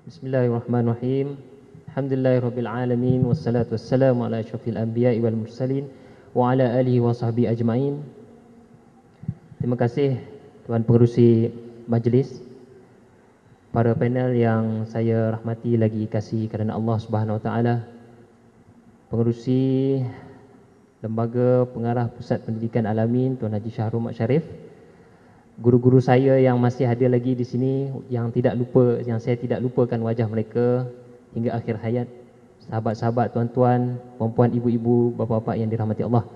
Bismillahirrahmanirrahim. Alhamdulillahirabbil alamin wassalatu wassalamu ala asyrafil anbiya'i wal mursalin wa ala alihi wa sahbihi ajmain. Terima kasih tuan pengerusi majlis, para panel yang saya rahmati lagi kasih kerana Allah Subhanahu wa taala, pengerusi Lembaga Pengarah Pusat Pendidikan Al-Amin Tuan Haji Syahrul Mak Syarif, guru-guru saya yang masih ada lagi di sini yang saya tidak lupakan wajah mereka hingga akhir hayat, sahabat-sahabat, tuan-tuan, puan-puan, ibu-ibu, bapa-bapa yang dirahmati Allah.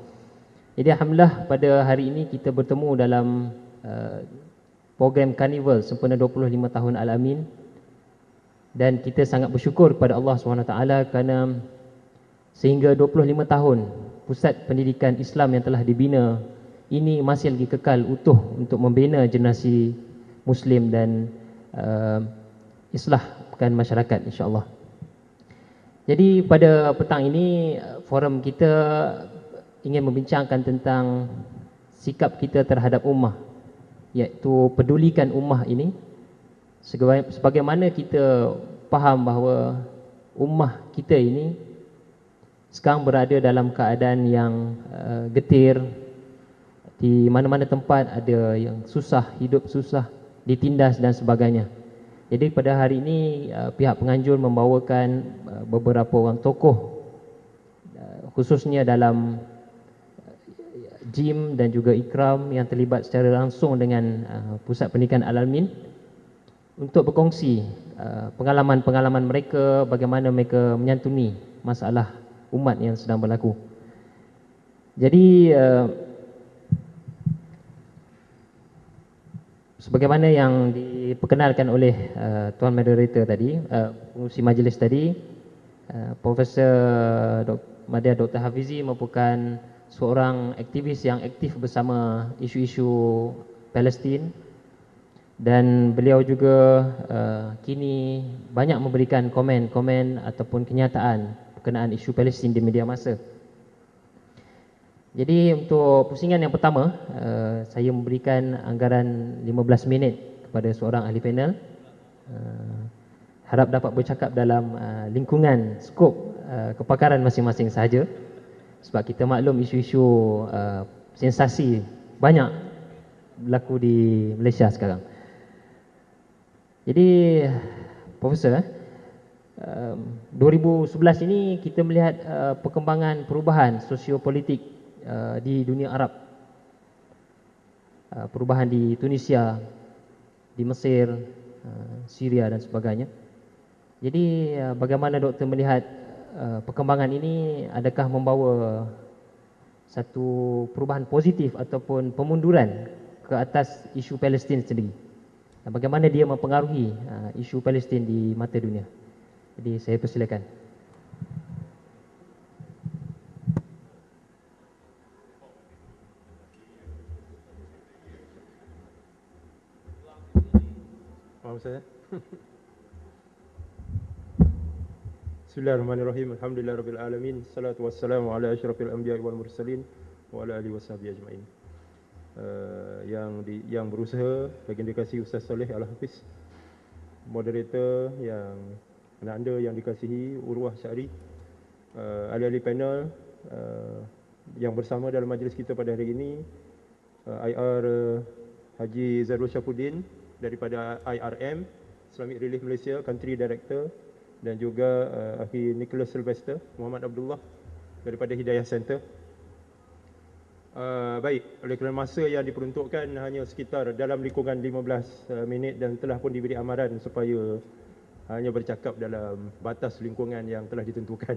Jadi alhamdulillah pada hari ini kita bertemu dalam program Carnival sempena 25 tahun Al-Amin, dan kita sangat bersyukur kepada Allah SWT kerana sehingga 25 tahun Pusat Pendidikan Islam yang telah dibina ini masih lagi kekal utuh untuk membina generasi Muslim dan islahkan masyarakat, insya-Allah. Jadi pada petang ini forum kita ingin membincangkan tentang sikap kita terhadap ummah, iaitu pedulikan ummah ini. Sebagaimana kita faham bahawa ummah kita ini sekarang berada dalam keadaan yang getir. Di mana-mana tempat ada yang susah, hidup susah, ditindas dan sebagainya. Jadi pada hari ini pihak penganjur membawakan beberapa orang tokoh, khususnya dalam JIM dan juga Ikram yang terlibat secara langsung dengan Pusat Pendidikan Al-Amin, untuk berkongsi pengalaman-pengalaman mereka, bagaimana mereka menyantuni masalah umat yang sedang berlaku. Jadi sebagaimana yang diperkenalkan oleh tuan moderator tadi, pengurusi majlis tadi, Profesor Madya Dr. Hafizi merupakan seorang aktivis yang aktif bersama isu-isu Palestin, dan beliau juga kini banyak memberikan komen-komen ataupun kenyataan berkenaan isu Palestin di media masa. Jadi untuk pusingan yang pertama, saya memberikan anggaran 15 minit kepada seorang ahli panel. Harap dapat bercakap dalam lingkungan skop kepakaran masing-masing sahaja, sebab kita maklum isu-isu sensasi banyak berlaku di Malaysia sekarang. Jadi Profesor, 2011 ini kita melihat perkembangan perubahan sosiopolitik di dunia Arab, perubahan di Tunisia, di Mesir, Syria dan sebagainya. Jadi bagaimana doktor melihat perkembangan ini? Adakah membawa satu perubahan positif ataupun pemunduran ke atas isu Palestin sendiri? Dan bagaimana dia mempengaruhi isu Palestin di mata dunia? Jadi saya persilakan. Saya. Bismillahirrahmanirrahim. Alhamdulillahirabbil alamin. Salatu wassalamu ala asyrafil anbiya'i wal mursalin wa ala alihi washabihi ajmain. Yang berusaha, baginda kasih Ustaz Saleh Al-Hafiz, moderator yang anda yang dikasihi Urwah Syari, ahli-ahli panel yang bersama dalam majlis kita pada hari ini, IR Haji Zarul Syafuddin daripada IRM, Islamic Relief Malaysia, Country Director, dan juga Akhi Nicholas Sylvester, Muhammad Abdullah daripada Hidayah Center. Baik, oleh kerana masa yang diperuntukkan hanya sekitar dalam lingkungan 15 minit dan telah pun diberi amaran supaya hanya bercakap dalam batas lingkungan yang telah ditentukan.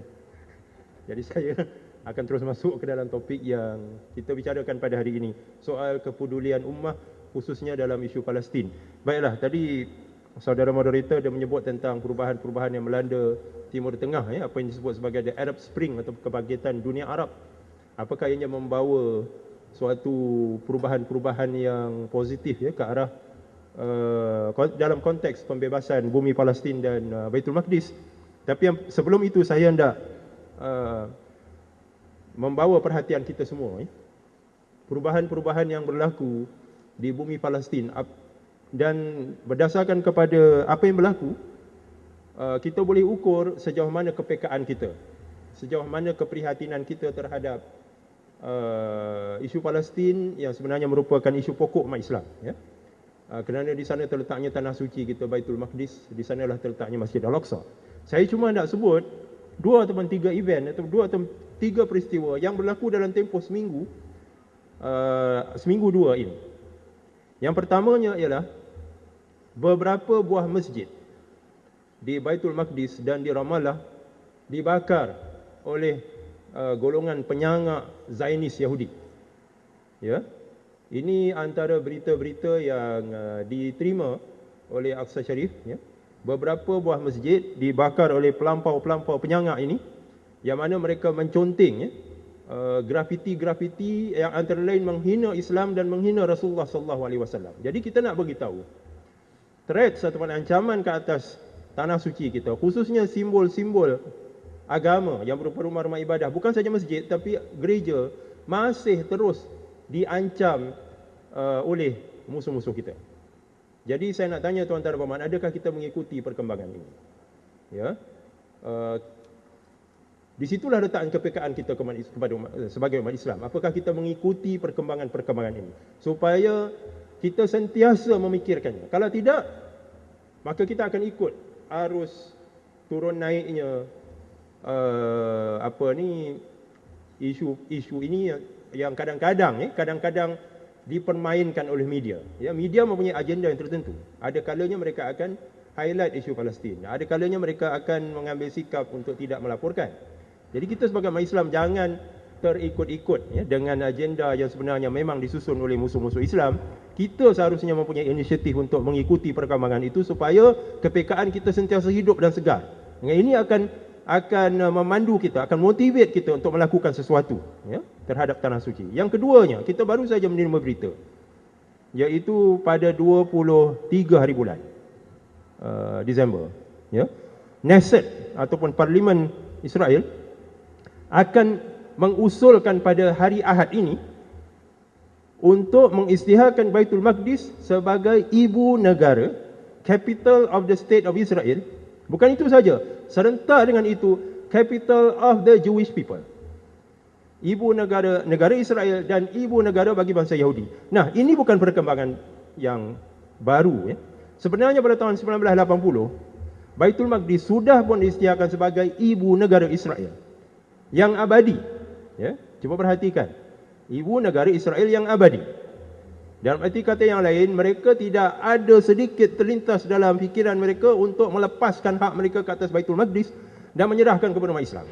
Jadi saya akan terus masuk ke dalam topik yang kita bicarakan pada hari ini, soal kepedulian ummah khususnya dalam isu Palestin. Baiklah, tadi saudara moderator dia menyebut tentang perubahan-perubahan yang melanda Timur Tengah, apa yang disebut sebagai the Arab Spring atau kebangkitan dunia Arab. Apakah ianya membawa suatu perubahan-perubahan yang positif ke arah dalam konteks pembebasan bumi Palestin dan Baitul Maqdis. Tapi yang sebelum itu saya hendak membawa perhatian kita semua perubahan-perubahan yang berlaku di bumi Palestin, dan berdasarkan kepada apa yang berlaku, kita boleh ukur sejauh mana kepekaan kita, sejauh mana keprihatinan kita terhadap isu Palestin yang sebenarnya merupakan isu pokok umat Islam, ya. Kerana di sana terletaknya tanah suci kita, Baitul Maqdis, di sanalah terletaknya Masjid Al-Aqsa. Saya cuma nak sebut 2 atau 3 event atau 2 atau 3 peristiwa yang berlaku dalam tempoh seminggu, seminggu 2 ini. Yang pertamanya ialah beberapa buah masjid di Baitul Maqdis dan di Ramallah dibakar oleh golongan penyangak Zionis Yahudi. Ya. Ini antara berita-berita yang diterima oleh Aqsa Sharif, ya. Beberapa buah masjid dibakar oleh pelampau-pelampau penyangak ini, yang mana mereka menconteng, ya, grafiti-grafiti yang antara lain menghina Islam dan menghina Rasulullah SAW. Jadi kita nak beritahu threat ataupun ancaman ke atas tanah suci kita, khususnya simbol-simbol agama yang berupa rumah-rumah ibadah, bukan saja masjid tapi gereja, masih terus diancam oleh musuh-musuh kita. Jadi saya nak tanya tuan-tuan dan puan-puan, adakah kita mengikuti perkembangan ini? Ya, di situlah letakkan kepekaan kita kepada sebagai umat Islam. Apakah kita mengikuti perkembangan-perkembangan ini supaya kita sentiasa memikirkannya? Kalau tidak, maka kita akan ikut arus turun naiknya isu ini yang kadang-kadang dipermainkan oleh media. Ya, media mempunyai agenda yang tertentu. Ada kalanya mereka akan highlight isu Palestin. Ada kalanya mereka akan mengambil sikap untuk tidak melaporkan. Jadi kita sebagai umat Islam jangan terikut-ikut, ya, dengan agenda yang sebenarnya memang disusun oleh musuh-musuh Islam. Kita seharusnya mempunyai inisiatif untuk mengikuti perkembangan itu supaya kepekaan kita sentiasa hidup dan segar. Ini akan memandu kita, akan motivate kita untuk melakukan sesuatu, ya, terhadap tanah suci. Yang keduanya, kita baru saja menerima berita, iaitu pada 23 hari bulan Disember, ya, Knesset ataupun Parlimen Israel akan mengusulkan pada hari Ahad ini untuk mengisytiharkan Baitul Maqdis sebagai ibu negara, capital of the state of Israel. Bukan itu saja, serentak dengan itu, capital of the Jewish people, ibu negara Israel dan ibu negara bagi bangsa Yahudi. Nah, ini bukan perkembangan yang baru, ya. Sebenarnya pada tahun 1980 Baitul Maqdis sudah pun diisytiharkan sebagai ibu negara Israel yang abadi, ya. Cuba perhatikan, ibu negara Israel yang abadi. Dalam arti kata yang lain, mereka tidak ada sedikit terlintas dalam fikiran mereka untuk melepaskan hak mereka ke atas Baitul Maqdis dan menyerahkan kepada umat Islam.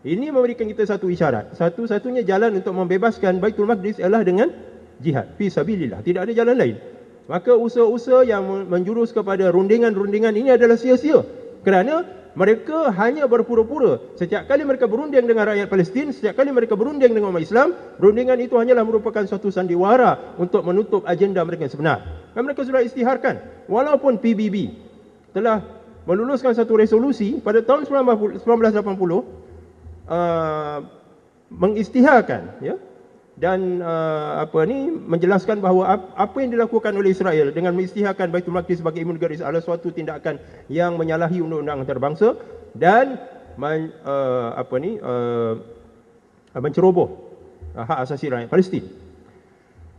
Ini memberikan kita satu isyarat. Satu-satunya jalan untuk membebaskan Baitul Maqdis ialah dengan jihad fi sabilillah. Tidak ada jalan lain. Maka usaha-usaha yang menjurus kepada rundingan-rundingan ini adalah sia-sia. Kerana mereka hanya berpura-pura. Setiap kali mereka berunding dengan rakyat Palestin, setiap kali mereka berunding dengan umat Islam, rundingan itu hanyalah merupakan suatu sandiwara untuk menutup agenda mereka yang sebenar. Dan mereka sudah isytiharkan. Walaupun PBB telah meluluskan satu resolusi pada tahun 1980 mengisytiharkan, ya, dan menjelaskan bahawa apa yang dilakukan oleh Israel dengan mengisytiharkan Baitul Maqdis sebagai ibu negara adalah suatu tindakan yang menyalahi undang-undang antarabangsa dan menceroboh hak asasi rakyat Palestin.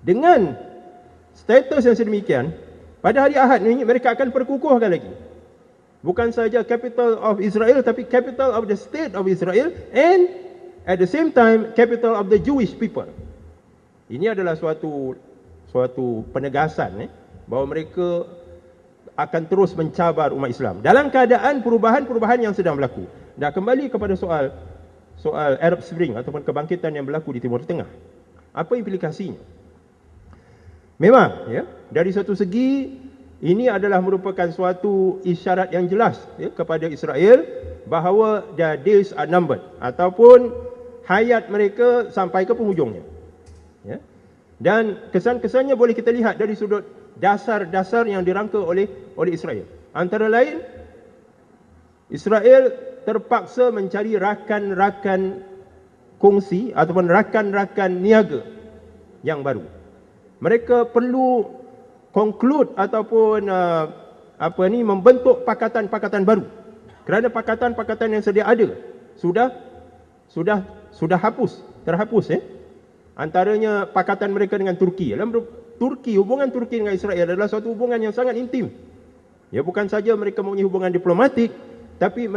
Dengan status yang sedemikian, pada hari Ahad ini mereka akan perkukuhkan lagi, bukan saja capital of Israel, tapi capital of the state of Israel, and at the same time capital of the Jewish people. Ini adalah suatu penegasan, bahawa mereka akan terus mencabar umat Islam dalam keadaan perubahan-perubahan yang sedang berlaku. Dah kembali kepada soal Arab Spring ataupun kebangkitan yang berlaku di Timur Tengah. Apa implikasinya? Memang, ya, dari satu segi ini adalah merupakan suatu isyarat yang jelas, ya, kepada Israel bahawa their days are numbered, ataupun hayat mereka sampai ke penghujungnya, ya. Dan kesan-kesannya boleh kita lihat dari sudut dasar-dasar yang dirangka oleh Israel. Antara lain, Israel terpaksa mencari rakan-rakan kongsi ataupun rakan-rakan niaga yang baru. Mereka perlu conclude ataupun membentuk pakatan-pakatan baru. Kerana pakatan-pakatan yang sedia ada sudah terhapus. Antaranya pakatan mereka dengan Turki. Hubungan Turki dengan Israel adalah suatu hubungan yang sangat intim. Ya, bukan saja mereka mempunyai hubungan diplomatik, tapi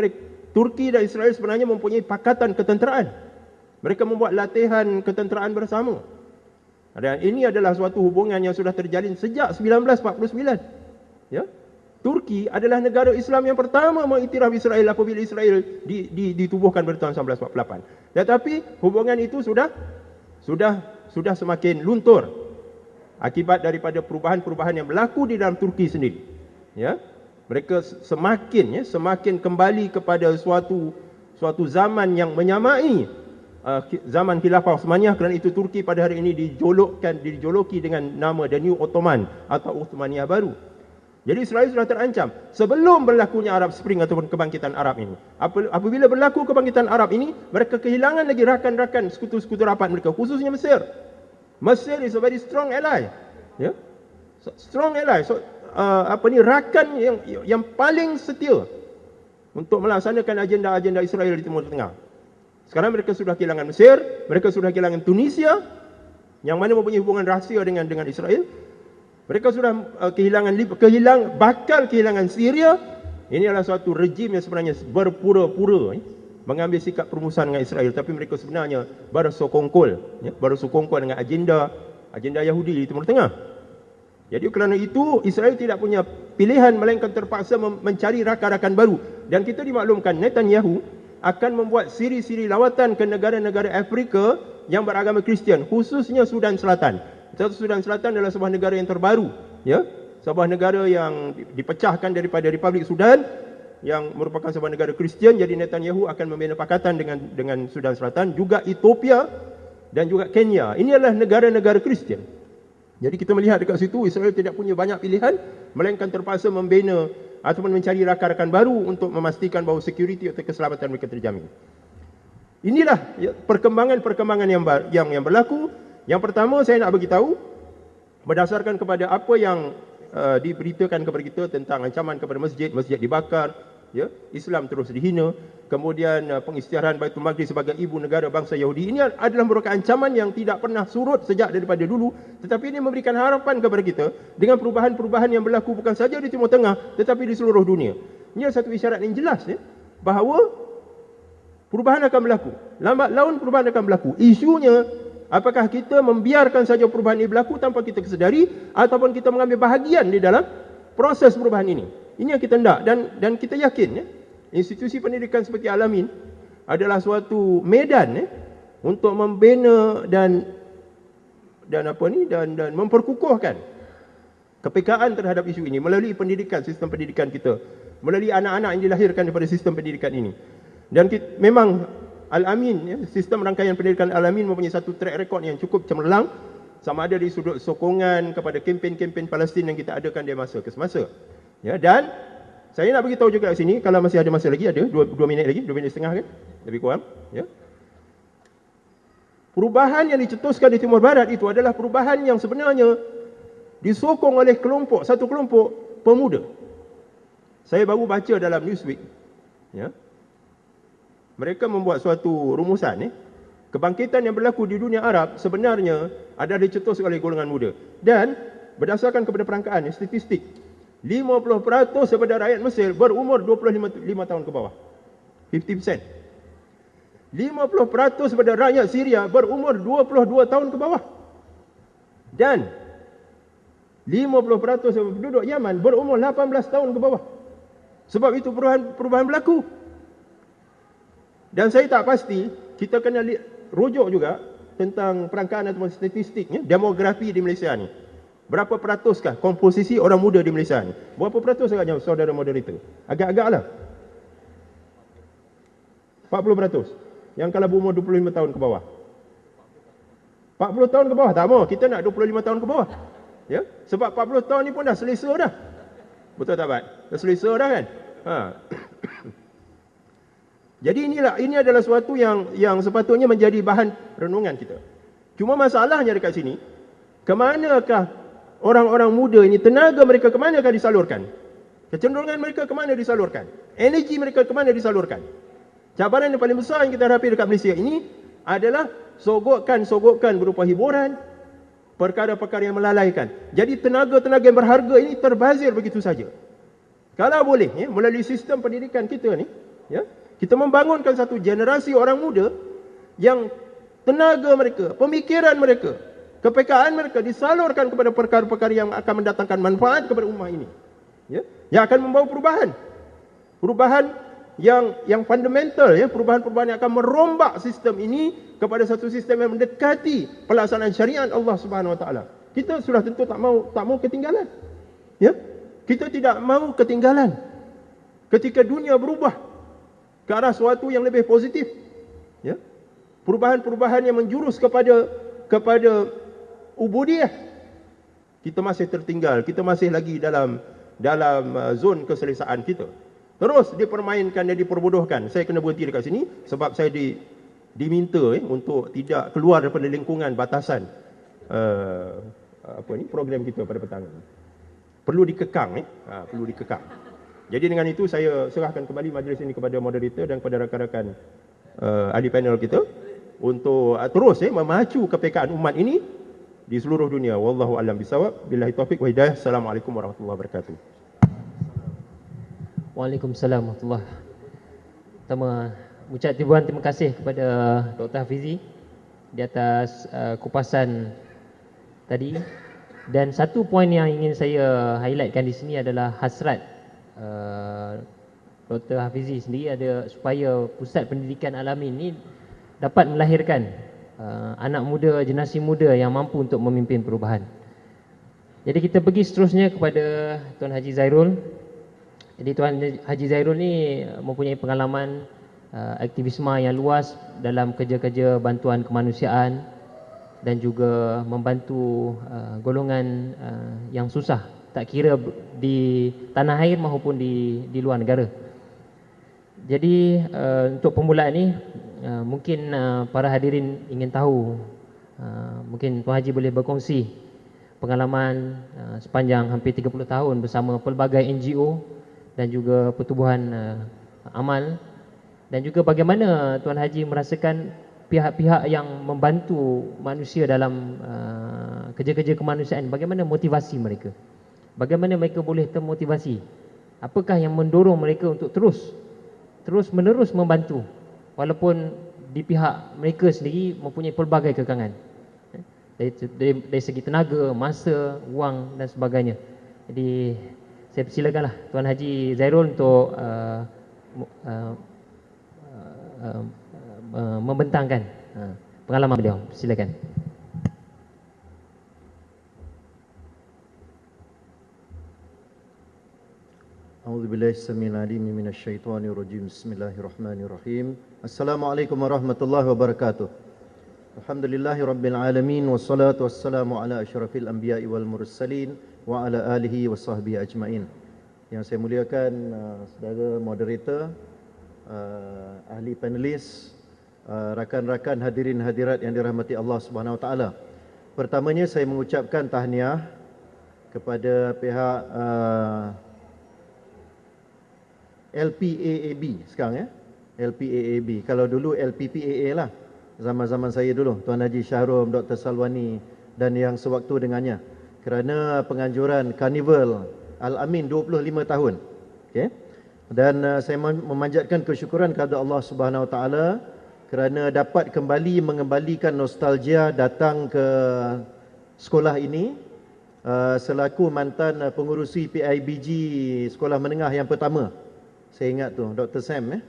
Turki dan Israel sebenarnya mempunyai pakatan ketenteraan. Mereka membuat latihan ketenteraan bersama. Dan ini adalah suatu hubungan yang sudah terjalin sejak 1949. Ya. Turki adalah negara Islam yang pertama mengiktiraf Israel apabila Israel ditubuhkan pada tahun 1948. Tetapi hubungan itu sudah semakin luntur akibat daripada perubahan-perubahan yang berlaku di dalam Turki sendiri. Ya. Mereka semakin kembali kepada suatu zaman yang menyamai zaman Khilafah Uthmaniyah. Kerana itu Turki pada hari ini dijoloki dengan nama The New Ottoman atau Uthmaniyah baru. Jadi Israel sudah terancam sebelum berlakunya Arab Spring ataupun kebangkitan Arab ini. Apabila berlaku kebangkitan Arab ini, mereka kehilangan lagi rakan-rakan sekutu-sekutu rapat mereka, khususnya Mesir. Mesir is a very strong ally. Ya. Strong ally. So, rakan yang paling setia untuk melaksanakan agenda-agenda Israel di Timur Tengah. Sekarang mereka sudah kehilangan Mesir, mereka sudah kehilangan Tunisia yang mana mempunyai hubungan rahsia dengan Israel. Mereka sudah bakal kehilangan Syria. Ini adalah suatu rejim yang sebenarnya berpura-pura mengambil sikap permusuhan dengan Israel, tapi mereka sebenarnya baru sokongkol dengan agenda Yahudi di Timur Tengah. Jadi kerana itu Israel tidak punya pilihan melainkan terpaksa mencari rakan-rakan baru. Dan kita dimaklumkan Netanyahu akan membuat siri-siri lawatan ke negara-negara Afrika yang beragama Kristian, khususnya Sudan Selatan. Sudan Selatan adalah sebuah negara yang terbaru, ya, sebuah negara yang dipecahkan daripada Republik Sudan yang merupakan sebuah negara Kristian. Jadi Netanyahu akan membina pakatan dengan Sudan Selatan, juga Ethiopia dan juga Kenya. Ini adalah negara-negara Kristian. Jadi kita melihat dekat situ Israel tidak punya banyak pilihan melainkan terpaksa membina ataupun mencari rakan-rakan baru untuk memastikan bahawa security atau keselamatan mereka terjamin. Inilah perkembangan-perkembangan yang berlaku. Yang pertama saya nak beritahu berdasarkan kepada apa yang diberitakan kepada kita tentang ancaman kepada masjid dibakar, ya, Islam terus dihina, kemudian pengisytiharan Baitul Maqdis sebagai ibu negara bangsa Yahudi. Ini adalah merupakan ancaman yang tidak pernah surut sejak daripada dulu, tetapi ini memberikan harapan kepada kita dengan perubahan-perubahan yang berlaku bukan saja di Timur Tengah tetapi di seluruh dunia. Ini adalah satu isyarat yang jelas, ya, bahawa perubahan akan berlaku. Lambat laun perubahan akan berlaku. Isunya, apakah kita membiarkan saja perubahan ini berlaku tanpa kita kesedari ataupun kita mengambil bahagian di dalam proses perubahan ini. Ini yang kita hendak dan kita yakin, ya, institusi pendidikan seperti Al-Amin adalah suatu medan, ya, untuk membina dan memperkukuhkan kepekaan terhadap isu ini melalui pendidikan, sistem pendidikan kita, melalui anak-anak yang dilahirkan daripada sistem pendidikan ini. Dan memang Al-Amin, ya, sistem rangkaian pendidikan Al-Amin mempunyai satu track record yang cukup cemerlang, sama ada di sudut sokongan kepada kempen-kempen Palestin yang kita adakan dari masa ke semasa. Ya, dan saya nak beritahu juga di sini, kalau masih ada masa lagi, ada 2 minit lagi, 2 minit setengah kan, lebih kurang, ya. Perubahan yang dicetuskan di Timur Barat itu adalah perubahan yang sebenarnya disokong oleh satu kelompok pemuda. Saya baru baca dalam Newsweek, ya. Mereka membuat suatu rumusan, kebangkitan yang berlaku di dunia Arab sebenarnya adalah dicetus oleh golongan muda. Dan berdasarkan kepada perangkaan statistik, 50% daripada rakyat Mesir berumur 25 tahun ke bawah. 50%. 50% daripada rakyat Syria berumur 22 tahun ke bawah. Dan 50% daripada penduduk Yaman berumur 18 tahun ke bawah. Sebab itu perubahan berlaku. Dan saya tak pasti, kita kena rujuk juga tentang perangkaan atau statistiknya, demografi di Malaysia ni. Berapa peratuskah komposisi orang muda di Malaysia ni? Berapa peratus agaknya saudara moderator? Agak-agaklah 40%. Yang kalau berumur 25 tahun ke bawah. 40 tahun ke bawah tak mau, kita nak 25 tahun ke bawah. Ya? Sebab 40 tahun ni pun dah selesa dah. Betul tak, Pak? Dah selesa dah kan? Ha. Jadi ini adalah sesuatu yang sepatutnya menjadi bahan renungan kita. Cuma masalahnya dekat sini, ke manakah orang-orang muda ini, tenaga mereka ke manakah disalurkan? Kecenderungan mereka ke mana disalurkan? Energi mereka ke mana disalurkan? Cabaran yang paling besar yang kita hadapi dekat Malaysia ini adalah sogokkan berupa hiburan, perkara-perkara yang melalaikan. Jadi tenaga-tenaga yang berharga ini terbazir begitu saja. Kalau boleh, melalui sistem pendidikan kita ni, kita membangunkan satu generasi orang muda yang tenaga mereka, pemikiran mereka, kepekaan mereka disalurkan kepada perkara-perkara yang akan mendatangkan manfaat kepada ummah ini. Yang akan membawa perubahan yang fundamental, perubahan-perubahan yang akan merombak sistem ini kepada satu sistem yang mendekati pelaksanaan syariat Allah Subhanahu Wa Taala. Kita sudah tentu tak mau ketinggalan. Kita tidak mau ketinggalan ketika dunia berubah ke arah suatu yang lebih positif. Perubahan-perubahan yang menjurus kepada ubudiyah. Kita masih tertinggal, kita masih lagi dalam zon keselesaan kita. Terus dipermainkan dan diperbodohkan. Saya kena berhenti dekat sini sebab saya diminta untuk tidak keluar daripada lingkungan batasan program kita pada petang ini. Perlu dikekang, perlu dikekang. Jadi dengan itu saya serahkan kembali majlis ini kepada moderator dan kepada rakan-rakan ahli panel kita untuk terus memacu kepekaan umat ini di seluruh dunia. Wallahu a'lam bisawab. Billahi taufik wa hidayah. Assalamualaikum warahmatullahi wabarakatuh. Waalaikumsalam warahmatullahi wabarakatuh. Pertama, ucap terima kasih kepada Dr. Hafizi di atas kupasan tadi. Dan satu poin yang ingin saya highlightkan di sini adalah hasrat Dr. Hafizi sendiri ada supaya Pusat Pendidikan Al-Amin ini dapat melahirkan anak muda, generasi muda yang mampu untuk memimpin perubahan. Jadi kita pergi seterusnya kepada Tuan Haji Zairul. Jadi Tuan Haji Zairul ni mempunyai pengalaman aktivisme yang luas dalam kerja-kerja bantuan kemanusiaan dan juga membantu golongan yang susah, tak kira di tanah air maupun di luar negara. Jadi untuk permulaan ni mungkin para hadirin ingin tahu, mungkin Tuan Haji boleh berkongsi pengalaman sepanjang hampir 30 tahun bersama pelbagai NGO dan juga pertubuhan amal, dan juga bagaimana Tuan Haji merasakan pihak-pihak yang membantu manusia dalam kerja-kerja kemanusiaan, bagaimana motivasi mereka, bagaimana mereka boleh termotivasi, apakah yang mendorong mereka untuk terus menerus membantu walaupun di pihak mereka sendiri mempunyai pelbagai kekangan dari segi tenaga, masa, wang dan sebagainya. Jadi saya persilakanlah Tuan Haji Zairul untuk membentangkan pengalaman beliau. Silakan. A'udzubillahi samil alim minasyaitonir rajim. Bismillahirrahmanirrahim. Assalamualaikum warahmatullahi wabarakatuh. Alhamdulillahirabbil alamin wassalatu wassalamu ala asyrafil anbiya'i wal mursalin wa ala alihi wasahbihi ajmain. Yang saya muliakan saudara moderator, ahli panelis, rakan-rakan hadirin hadirat yang dirahmati Allah Subhanahu Wa Taala. Pertamanya saya mengucapkan tahniah kepada pihak LPAAB sekarang LPAAB. Kalau dulu LPPAA lah, zaman-zaman saya dulu, Tuan Haji Shahrom, Dr. Salwani dan yang sewaktu dengannya. Kerana penganjuran Karnival Al-Amin 25 tahun. Okey. Dan saya memanjatkan kesyukuran kepada Allah Subhanahu Wa Taala kerana dapat kembali mengembalikan nostalgia datang ke sekolah ini selaku mantan pengurusi PIBG sekolah menengah yang pertama. Saya ingat tu Dr. Sam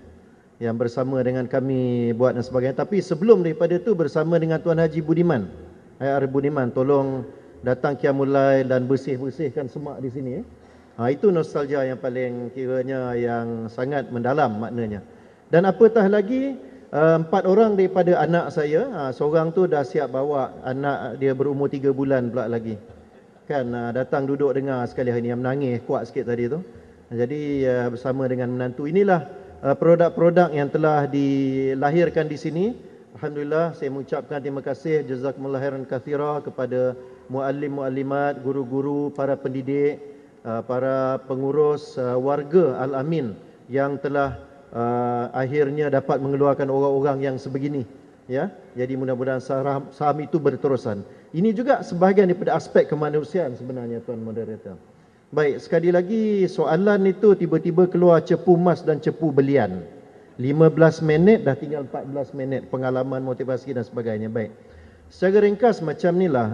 yang bersama dengan kami buat dan sebagainya. Tapi sebelum daripada tu bersama dengan Tuan Haji Budiman, IR Budiman, tolong datang Qiyamul Lail dan bersih-bersihkan semak di sini. Itu nostalgia yang paling kiranya yang sangat mendalam maknanya. Dan apatah lagi 4 orang daripada anak saya, seorang tu dah siap bawa anak dia berumur 3 bulan pula lagi. Kan datang duduk dengar sekali hari ni, yang menangis kuat sikit tadi tu. Jadi bersama dengan menantu, inilah produk-produk yang telah dilahirkan di sini. Alhamdulillah, saya mengucapkan terima kasih jazakumullah khairan katsira kepada muallim-muallimat, guru-guru, para pendidik para pengurus warga Al-Amin yang telah akhirnya dapat mengeluarkan orang-orang yang sebegini, ya. Jadi mudah-mudahan saham itu berterusan. Ini juga sebahagian daripada aspek kemanusiaan sebenarnya, Tuan Moderator. Baik, sekali lagi soalan itu tiba-tiba keluar cepu emas dan cepu belian. 15 minit dah tinggal 14 minit pengalaman, motivasi dan sebagainya. Baik. Secara ringkas macam inilah,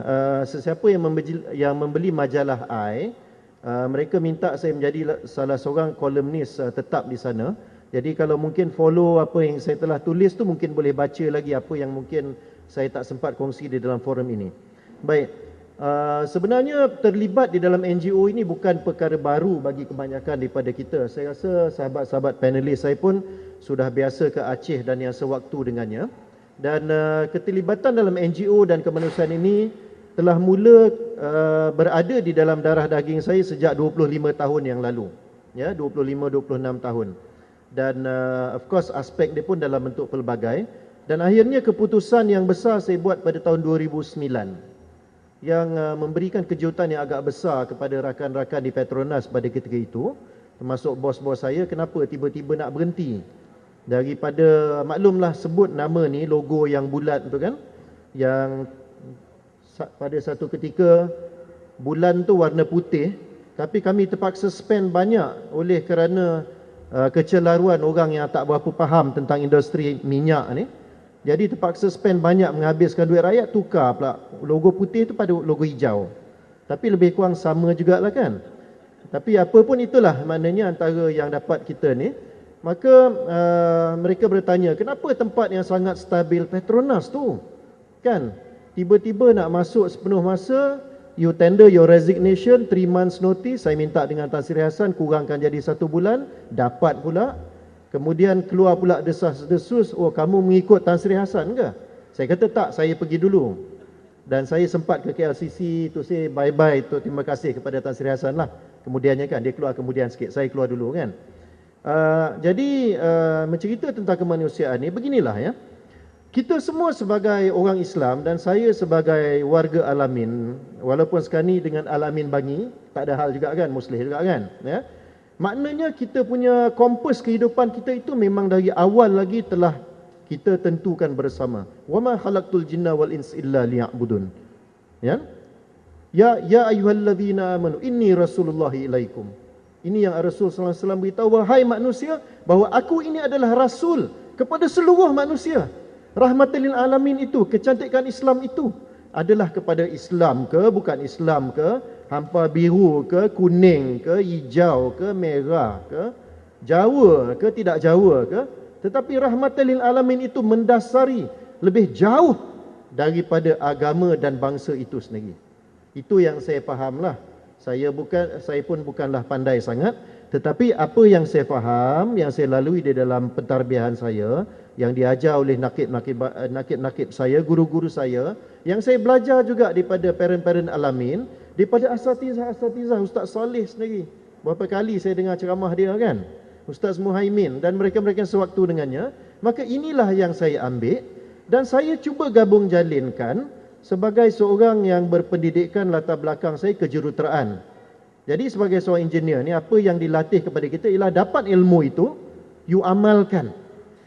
sesiapa yang membeli majalah I, mereka minta saya menjadi salah seorang kolumnis tetap di sana. Jadi kalau mungkin follow apa yang saya telah tulis tu, mungkin boleh baca lagi apa yang mungkin saya tak sempat kongsi di dalam forum ini. Baik, sebenarnya terlibat di dalam NGO ini bukan perkara baru bagi kebanyakan daripada kita. Saya rasa sahabat-sahabat panelis saya pun sudah biasa ke Aceh dan yang sewaktu dengannya. Dan keterlibatan dalam NGO dan kemanusiaan ini telah mula berada di dalam darah daging saya sejak 25 tahun yang lalu. Ya, 25-26 tahun. Dan of course aspek dia pun dalam bentuk pelbagai. Dan akhirnya keputusan yang besar saya buat pada tahun 2009 yang memberikan kejutan yang agak besar kepada rakan-rakan di Petronas pada ketika itu, termasuk bos-bos saya. Kenapa tiba-tiba nak berhenti? Daripada, maklumlah sebut nama ni, logo yang bulat tu kan, yang pada satu ketika bulan tu warna putih, tapi kami terpaksa spend banyak oleh kerana kecelaruan orang yang tak berapa faham tentang industri minyak ni. Jadi terpaksa spend banyak menghabiskan duit rakyat, tukar pula logo putih tu pada logo hijau. Tapi lebih kurang sama jugalah kan. Tapi apa pun itulah maknanya antara yang dapat kita ni. Maka mereka bertanya, kenapa tempat yang sangat stabil Petronas tu? Kan? Tiba-tiba nak masuk sepenuh masa, you tender your resignation, 3 months notice. Saya minta dengan Tan Sri Hassan kurangkan jadi 1 bulan, dapat pula. Kemudian keluar pula desas-desus, oh kamu mengikut Tan Sri Hassan ke? Saya kata tak, saya pergi dulu. Dan saya sempat ke KLCC tu, say bye-bye tu, terima kasih kepada Tan Sri Hassan lah. Kemudiannya kan, dia keluar kemudian sikit, saya keluar dulu kan. Jadi mencerita tentang kemanusiaan ni, beginilah ya. Kita semua sebagai orang Islam dan saya sebagai warga Al-Amin, walaupun sekarang ni dengan Al-Amin Bangi, tak ada hal juga kan, Muslim juga kan, ya. Maknanya kita punya kompas kehidupan kita itu memang dari awal lagi telah kita tentukan bersama. Wama khalaqtul jinna wal ins illa liya'budun. Ya? Ya ayyuhallazina amanu inni rasulullahi ilaikum. Ini yang Rasul sallallahu alaihi wasallam beritahu, wahai manusia, bahawa aku ini adalah rasul kepada seluruh manusia. Rahmatan lil alamin itu, kecantikan Islam itu adalah kepada Islam ke, bukan Islam ke, hampa biru ke, kuning ke, hijau ke, merah ke, Jawa ke, tidak Jawa ke. Tetapi rahmatan lil alamin itu mendasari lebih jauh daripada agama dan bangsa itu sendiri. Itu yang saya fahamlah. Saya pun bukanlah pandai sangat, tetapi apa yang saya faham, yang saya lalui di dalam pentarbiahan saya, yang diajar oleh nakib-nakib saya, guru-guru saya, yang saya belajar juga daripada parent-parent Al-Amin, daripada asatizah Ustaz Saleh sendiri. Berapa kali saya dengar ceramah dia kan, Ustaz Muhaimin dan mereka-mereka yang sewaktu dengannya. Maka inilah yang saya ambil dan saya cuba gabung jalinkan sebagai seorang yang berpendidikan, latar belakang saya kejuruteraan. Jadi sebagai seorang engineer ni, apa yang dilatih kepada kita ialah dapat ilmu itu, you amalkan.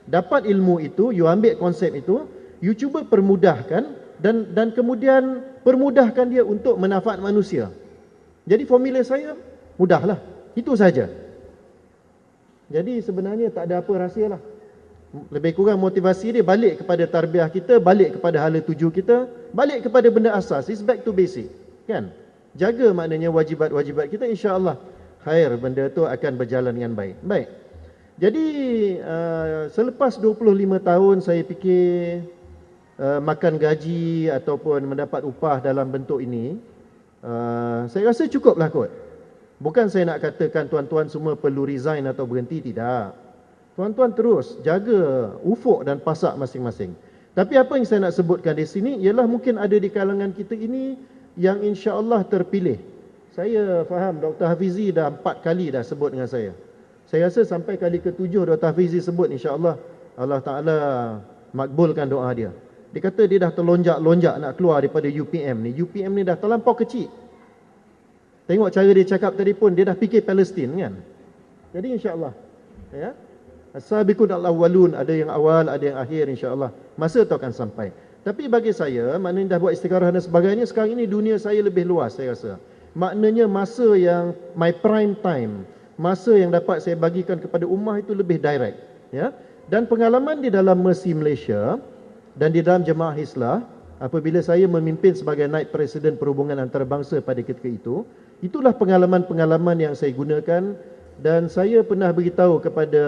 Dapat ilmu itu, you ambil konsep itu, you cuba permudahkan dan kemudian permudahkan dia untuk manfaat manusia. Jadi formula saya mudahlah. Itu saja. Jadi sebenarnya tak ada apa rahsia lah. Lebih kurang motivasi dia balik kepada tarbiyah kita, balik kepada hala tuju kita, balik kepada benda asas. It's back to basic. Kan? Jaga maknanya wajibat-wajibat kita, insya-Allah khair, benda tu akan berjalan dengan baik. Baik. Jadi selepas 25 tahun saya fikir makan gaji ataupun mendapat upah dalam bentuk ini, saya rasa cukuplah kot. Bukan saya nak katakan tuan-tuan semua perlu resign atau berhenti, tidak. Tuan-tuan terus jaga ufuk dan pasak masing-masing. Tapi apa yang saya nak sebutkan di sini ialah mungkin ada di kalangan kita ini yang insya-Allah terpilih. Saya faham Dr. Hafizi dah 4 kali dah sebut dengan saya. Saya rasa sampai kali ke-7 Dr. Hafizi sebut, insya-Allah Allah Taala makbulkan doa dia. Dia kata dia dah terlonjak-lonjak nak keluar daripada UPM ni. UPM ni dah terlampau kecil. Tengok cara dia cakap tadi pun, dia dah fikir Palestin kan. Jadi insya-Allah, ya. As-sabiqun al-awwalun, ada yang awal, ada yang akhir insya-Allah. Masa tu akan sampai. Tapi bagi saya, maknanya dah buat istikharah dan sebagainya, sekarang ini dunia saya lebih luas saya rasa. Maknanya masa yang my prime time, masa yang dapat saya bagikan kepada ummah itu lebih direct, ya. Dan pengalaman di dalam Mercy Malaysia dan di dalam Jemaah Islah, apabila saya memimpin sebagai naib presiden perhubungan antarabangsa pada ketika itu, itulah pengalaman-pengalaman yang saya gunakan. Dan saya pernah beritahu kepada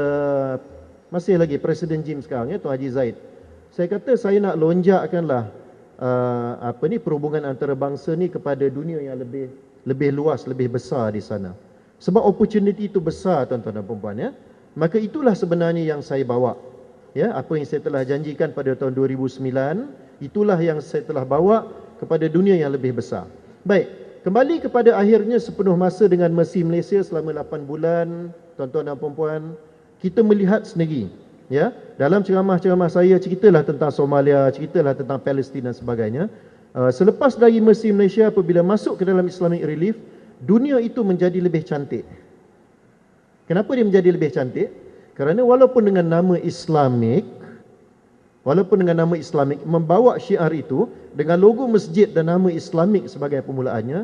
masih lagi Presiden Jim sekarang, ya, Tuan Haji Zaid. Saya kata saya nak lonjakkanlah perhubungan antarabangsa ni kepada dunia yang lebih luas, lebih besar di sana. Sebab opportunity itu besar tuan-tuan dan puan-puan, ya. Maka itulah sebenarnya yang saya bawa. Ya, apa yang saya telah janjikan pada tahun 2009, itulah yang saya telah bawa kepada dunia yang lebih besar. Baik, kembali kepada akhirnya sepenuh masa dengan Mercy Malaysia selama 8 bulan, tuan-tuan dan puan-puan, kita melihat sendiri, ya, dalam ceramah-ceramah saya ceritalah tentang Somalia, ceritalah tentang Palestin dan sebagainya. Selepas dari Mercy Malaysia, apabila masuk ke dalam Islamic Relief, dunia itu menjadi lebih cantik. Kenapa dia menjadi lebih cantik? Kerana walaupun dengan nama Islamic, membawa syiar itu dengan logo masjid dan nama Islamic sebagai permulaannya,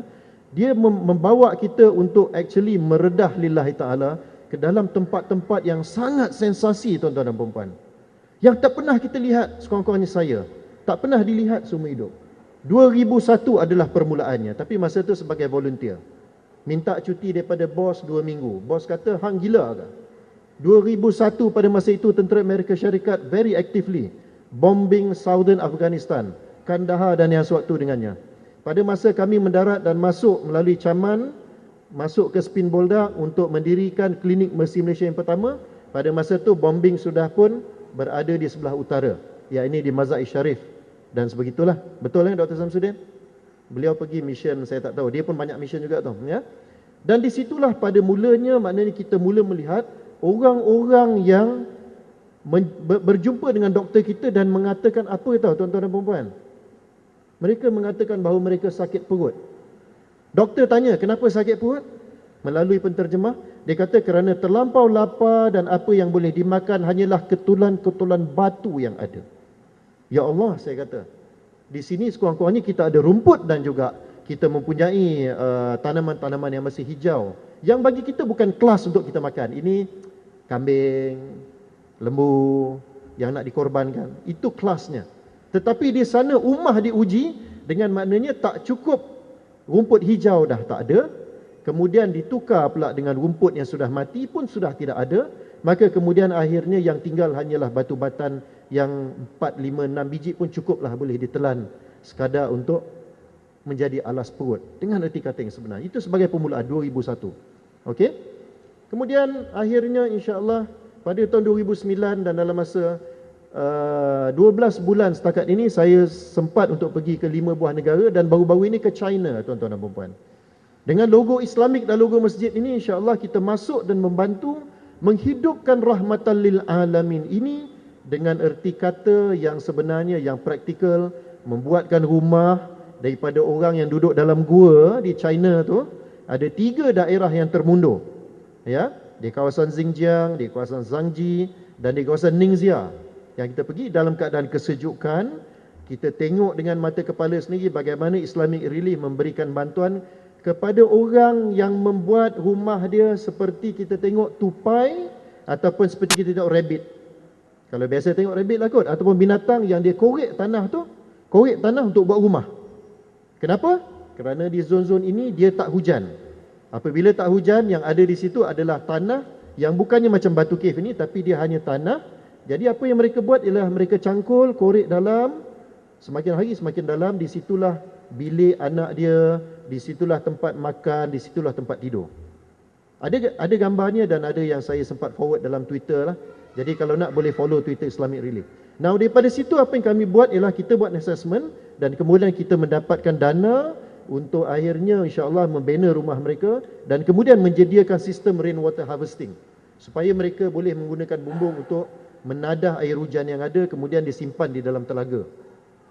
dia membawa kita untuk actually meredah lillahi ta'ala ke dalam tempat-tempat yang sangat sensasi, tuan-tuan dan puan-puan, yang tak pernah kita lihat, sekurang-kurangnya saya tak pernah dilihat seumur hidup. 2001 adalah permulaannya, tapi masa itu sebagai volunteer. Minta cuti daripada bos 2 minggu. Bos kata, hang gila ke? 2001 pada masa itu tentera Amerika Syarikat very actively bombing Southern Afghanistan, Kandahar dan yang sewaktu dengannya. Pada masa kami mendarat dan masuk melalui Caman, masuk ke Spin Boldak untuk mendirikan klinik Mercy Malaysia yang pertama, pada masa itu bombing sudah pun berada di sebelah utara, iaitu di Mazar-i Sharif dan sebegitulah. Betul kan Dr. Samsudin? Beliau pergi mission, saya tak tahu, dia pun banyak mission juga tu, ya. Dan disitulah pada mulanya, maknanya kita mula melihat orang-orang yang berjumpa dengan doktor kita dan mengatakan apa tahu tuan-tuan dan puan-puan? Mereka mengatakan bahawa mereka sakit perut. Doktor tanya, kenapa sakit perut? Melalui penterjemah, dia kata kerana terlampau lapar dan apa yang boleh dimakan hanyalah ketulan-ketulan batu yang ada. Ya Allah, saya kata, di sini sekurang-kurangnya kita ada rumput dan juga kita mempunyai tanaman-tanaman yang masih hijau, yang bagi kita bukan kelas untuk kita makan. Ini kambing, lembu yang nak dikorbankan, itu kelasnya. Tetapi di sana ummah diuji dengan maknanya tak cukup rumput hijau dah tak ada, kemudian ditukar pula dengan rumput yang sudah mati pun sudah tidak ada, maka kemudian akhirnya yang tinggal hanyalah batu batan yang 4, 5, 6 biji pun cukuplah boleh ditelan sekadar untuk menjadi alas perut, dengan erti kata yang sebenar. Itu sebagai permulaan 2001. Okey. Kemudian akhirnya insya-Allah pada tahun 2009 dan dalam masa 12 bulan setakat ini, saya sempat untuk pergi ke 5 buah negara dan baru-baru ini ke China, tuan-tuan dan puan-puan. Dengan logo Islamik dan logo masjid ini, insya-Allah kita masuk dan membantu menghidupkan rahmatan lil alamin ini dengan erti kata yang sebenarnya, yang praktikal, membuatkan rumah daripada orang yang duduk dalam gua di China tu. Ada 3 daerah yang termundur, ya, di kawasan Xinjiang, di kawasan Zhangji dan di kawasan Ningxia. Yang kita pergi dalam keadaan kesejukan, kita tengok dengan mata kepala sendiri bagaimana Islamic Relief memberikan bantuan kepada orang yang membuat rumah dia seperti kita tengok tupai ataupun seperti kita tengok rabbit. Kalau biasa tengok rabbit lah kot, ataupun binatang yang dia korek tanah tu, korek tanah untuk buat rumah. Kenapa? Kerana di zon-zon ini dia tak hujan. Apabila tak hujan, yang ada di situ adalah tanah yang bukannya macam batu cave ini, tapi dia hanya tanah. Jadi apa yang mereka buat ialah mereka cangkul, korek dalam, semakin hari semakin dalam, di situlah bilik anak dia, di situlah tempat makan, di situlah tempat tidur. Ada gambarnya dan ada yang saya sempat forward dalam Twitter lah. Jadi kalau nak boleh follow Twitter Islamic Relief. Now daripada situ apa yang kami buat ialah kita buat assessment dan kemudian kita mendapatkan dana untuk akhirnya insya-Allah membina rumah mereka dan kemudian menyediakan sistem rainwater harvesting supaya mereka boleh menggunakan bumbung untuk menadah air hujan yang ada kemudian disimpan di dalam telaga.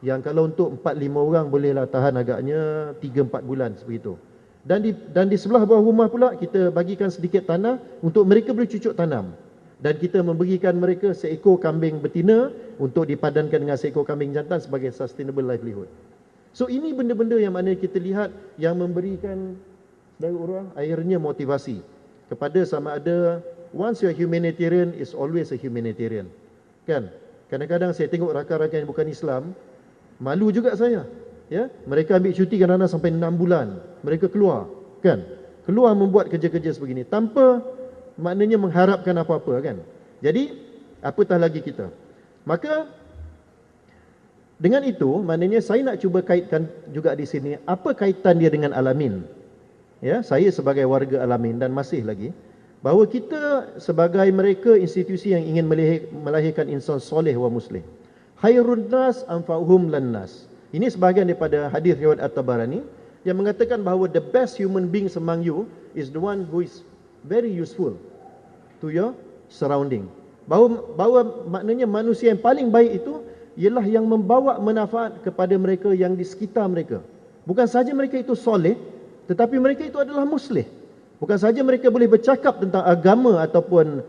Yang kalau untuk 4-5 orang bolehlah tahan agaknya 3-4 bulan seperti itu. Dan di sebelah bawah rumah pula kita bagikan sedikit tanah untuk mereka bercucuk tanam. Dan kita memberikan mereka seekor kambing betina untuk dipadankan dengan seekor kambing jantan sebagai sustainable livelihood. So ini benda-benda yang mana kita lihat yang memberikan saudara orang akhirnya motivasi kepada sama ada once you are humanitarian is always a humanitarian. Kan? Kadang-kadang saya tengok rakan-rakan yang bukan Islam, malu juga saya. Ya, mereka ambil cuti kadang-kadang sampai 6 bulan. Mereka keluar, kan? Keluar membuat kerja-kerja sebegini tanpa maknanya mengharapkan apa-apa, kan? Jadi, apatah lagi kita. Maka dengan itu, maknanya saya nak cuba kaitkan juga di sini apa kaitan dia dengan Al-Amin. Ya, saya sebagai warga Al-Amin dan masih lagi bahawa kita sebagai mereka institusi yang ingin melahirkan insan soleh wa muslim. Khairun nas anfa'uhum lan-nas. Ini sebahagian daripada hadis riwayat At-Tabarani yang mengatakan bahawa the best human beings among you is the one who is very useful to your surrounding. Bahawa maknanya manusia yang paling baik itu ialah yang membawa manfaat kepada mereka yang di sekitar mereka. Bukan sahaja mereka itu soleh, tetapi mereka itu adalah muslih. Bukan sahaja mereka boleh bercakap tentang agama ataupun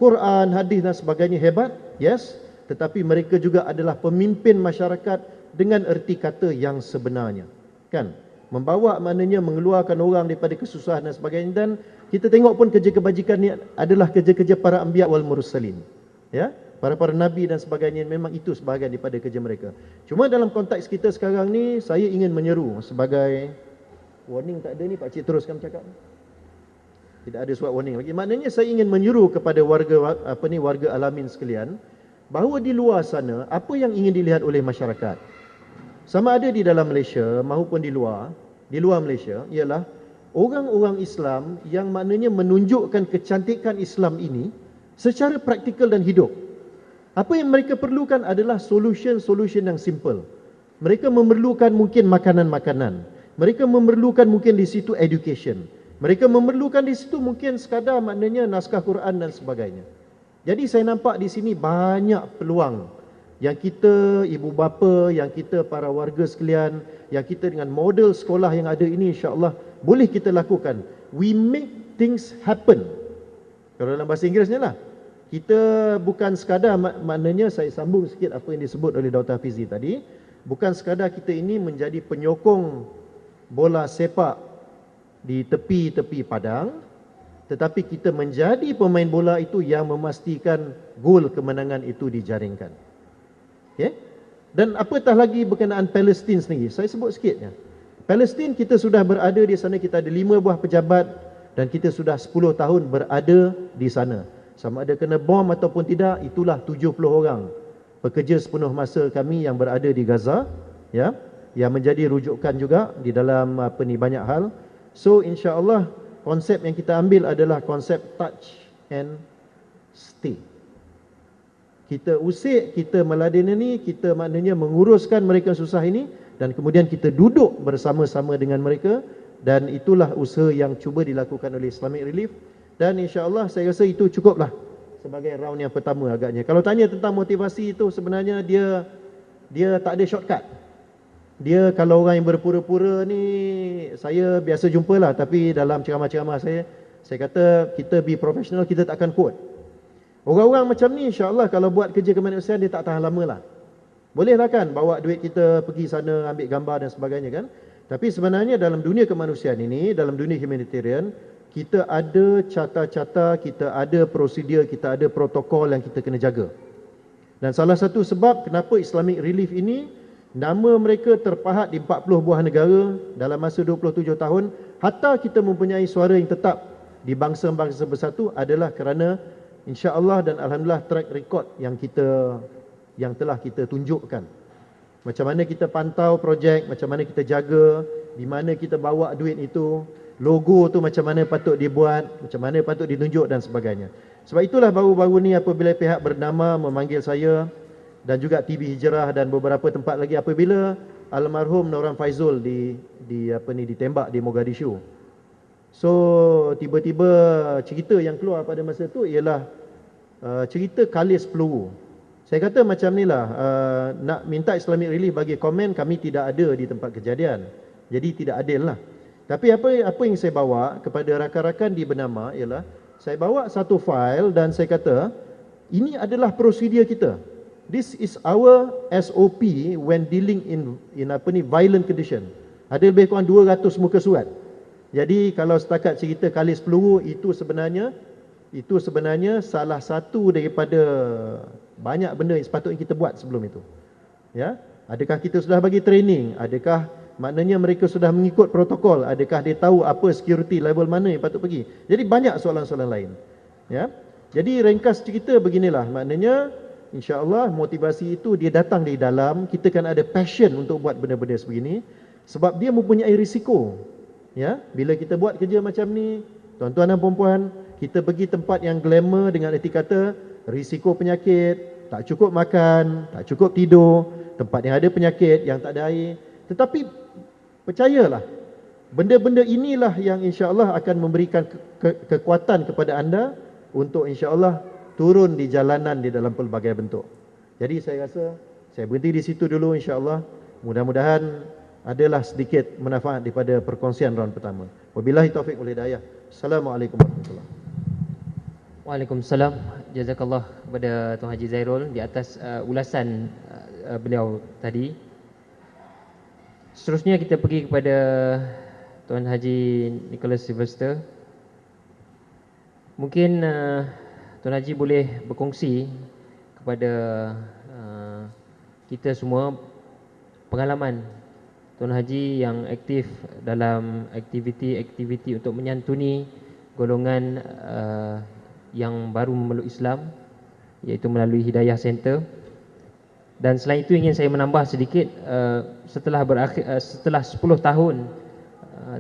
Quran, hadis dan sebagainya hebat, yes, tetapi mereka juga adalah pemimpin masyarakat dengan erti kata yang sebenarnya, kan? Membawa maknanya mengeluarkan orang daripada kesusahan dan sebagainya. Dan kita tengok pun kerja kebajikan ni adalah kerja-kerja para anbiya wal mursalin, ya, para nabi dan sebagainya. Memang itu sebahagian daripada kerja mereka. Cuma dalam konteks kita sekarang ni, saya ingin menyeru sebagai warning. Tak ada ni Pak Cik teruskan bercakap. Tidak ada surat warning lagi. Maknanya saya ingin menyeru kepada warga warga Al-Amin sekalian bahawa di luar sana apa yang ingin dilihat oleh masyarakat, sama ada di dalam Malaysia maupun di luar Malaysia, ialah orang-orang Islam yang maknanya menunjukkan kecantikan Islam ini secara praktikal dan hidup. Apa yang mereka perlukan adalah solution yang simple. Mereka memerlukan mungkin makanan-makanan. Mereka memerlukan mungkin di situ education. Mereka memerlukan di situ mungkin sekadar maknanya naskah Quran dan sebagainya. Jadi saya nampak di sini banyak peluang yang kita, ibu bapa, yang kita para warga sekalian, yang kita dengan model sekolah yang ada ini, insya-Allah boleh kita lakukan. We make things happen. Kalau dalam bahasa Inggerisnya lah, kita bukan sekadar maknanya, saya sambung sikit apa yang disebut oleh Dr. Hafizi tadi, bukan sekadar kita ini menjadi penyokong bola sepak di tepi-tepi padang, tetapi kita menjadi pemain bola itu yang memastikan gol kemenangan itu dijaringkan. Okay? Dan apatah lagi berkenaan Palestin sendiri, saya sebut sikitnya. Palestin kita sudah berada di sana, kita ada 5 buah pejabat dan kita sudah 10 tahun berada di sana. Sama ada kena bom ataupun tidak, itulah 70 orang pekerja sepenuh masa kami yang berada di Gaza, ya, yang menjadi rujukan juga di dalam banyak hal. So insya-Allah konsep yang kita ambil adalah konsep touch and stay. Kita usik, kita meladeni, kita maknanya menguruskan mereka susah ini, dan kemudian kita duduk bersama-sama dengan mereka, dan itulah usaha yang cuba dilakukan oleh Islamic Relief. Dan insya-Allah saya rasa itu cukuplah sebagai round yang pertama agaknya. Kalau tanya tentang motivasi itu, sebenarnya dia tak ada shortcut. Dia kalau orang yang berpura-pura ni saya biasa jumpalah, tapi dalam ceramah-ceramah saya kata kita be professional, kita tak akan quote. Orang-orang macam ni insya-Allah kalau buat kerja kemanusiaan dia tak tahan lama lah. Bolehlah kan bawa duit kita pergi sana ambil gambar dan sebagainya kan. Tapi sebenarnya dalam dunia kemanusiaan ini, dalam dunia humanitarian, kita ada cata-cata, kita ada prosedur, kita ada protokol yang kita kena jaga. Dan salah satu sebab kenapa Islamic Relief ini nama mereka terpahat di 40 buah negara dalam masa 27 tahun, hatta kita mempunyai suara yang tetap di bangsa-bangsa bersatu adalah kerana insya-Allah dan alhamdulillah track record yang telah kita tunjukkan. Macam mana kita pantau projek, macam mana kita jaga, di mana kita bawa duit itu, logo tu macam mana patut dibuat, macam mana patut ditunjuk dan sebagainya. Sebab itulah baru-baru ni apabila pihak bernama memanggil saya dan juga TV Hijrah dan beberapa tempat lagi apabila almarhum Noran Faizul ditembak di Mogadishu. So tiba-tiba cerita yang keluar pada masa tu ialah cerita kalis peluru. Saya kata macam ni lah, nak minta Islamic Relief bagi komen, kami tidak ada di tempat kejadian. Jadi tidak adil lah. Tapi apa yang saya bawa kepada rakan-rakan di Bernama ialah saya bawa satu fail dan saya kata ini adalah prosedur kita. This is our SOP when dealing in violent condition. Ada lebih kurang 200 muka surat. Jadi kalau setakat cerita kalis peluru itu sebenarnya salah satu daripada banyak benda yang sepatutnya kita buat sebelum itu. Ya, adakah kita sudah bagi training? Adakah maknanya mereka sudah mengikut protokol? Adakah dia tahu apa security level mana yang patut pergi? Jadi banyak soalan-soalan lain. Ya. Jadi ringkas cerita beginilah, maknanya insya-Allah motivasi itu dia datang dari dalam, kita kan ada passion untuk buat benda-benda sebegini sebab dia mempunyai risiko. Ya, bila kita buat kerja macam ni, tuan-tuan dan puan-puan, kita pergi tempat yang glamour dengan erti kata risiko penyakit, tak cukup makan, tak cukup tidur, tempat yang ada penyakit, yang tak ada air. Tetapi percayalah, benda-benda inilah yang insya-Allah akan memberikan kekuatan kepada anda untuk insya-Allah turun di jalanan di dalam pelbagai bentuk. Jadi saya rasa saya berhenti di situ dulu insya-Allah. Mudah-mudahan adalah sedikit manfaat daripada perkongsian round pertama. Wabillahi taufik wal hidayah. Assalamualaikum warahmatullahi wabarakatuh. Waalaikumsalam. Jazakallah kepada Tuan Haji Zairul di atas ulasan beliau tadi. Seterusnya kita pergi kepada Tuan Haji Nicholas Sylvester. Mungkin Tuan Haji boleh berkongsi kepada kita semua pengalaman Tuan Haji yang aktif dalam aktiviti-aktiviti untuk menyantuni golongan yang baru memeluk Islam, iaitu melalui Hidayah Center. Dan selain itu ingin saya menambah sedikit, setelah 10 tahun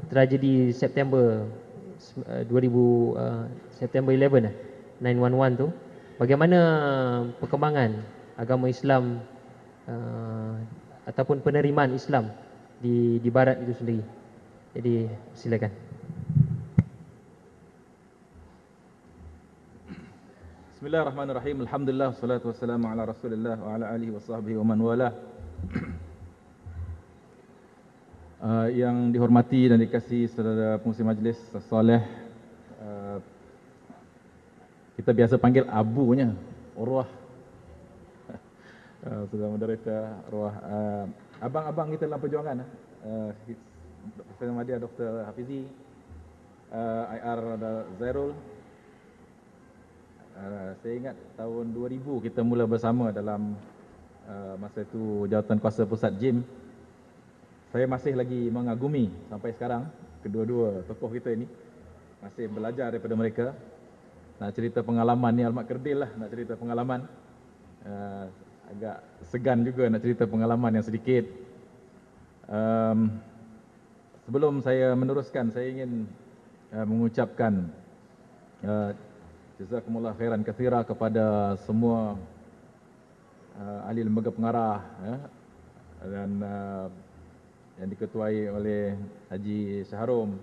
tragedi September 11 911 tu, bagaimana perkembangan agama Islam ataupun penerimaan Islam di barat itu sendiri. Jadi silakan. Bismillahirrahmanirrahim. Alhamdulillah wassalatu wassalamu ala Rasulillah wa ala alihi washabbihi wa man wala. Yang dihormati dan dikasihi saudara pengurusi majlis soleh, kita biasa panggil abunya, Urwah. Saudara moderator Urwah, abang-abang kita dalam perjuangan, Dr. Madia, Dr. Hafizi, IR Zairul. Saya ingat tahun 2000 kita mula bersama dalam masa itu jawatan kuasa pusat JIM. Saya masih lagi mengagumi sampai sekarang kedua-dua tokoh kita ini, masih belajar daripada mereka. Nak cerita pengalaman ni almat kerdil lah, nak cerita pengalaman. Agak segan juga nak cerita pengalaman yang sedikit. Sebelum saya meneruskan, saya ingin mengucapkan jazakumullah khairan katsira kepada semua ahli lembaga pengarah dan yang diketuai oleh Haji Syaharom,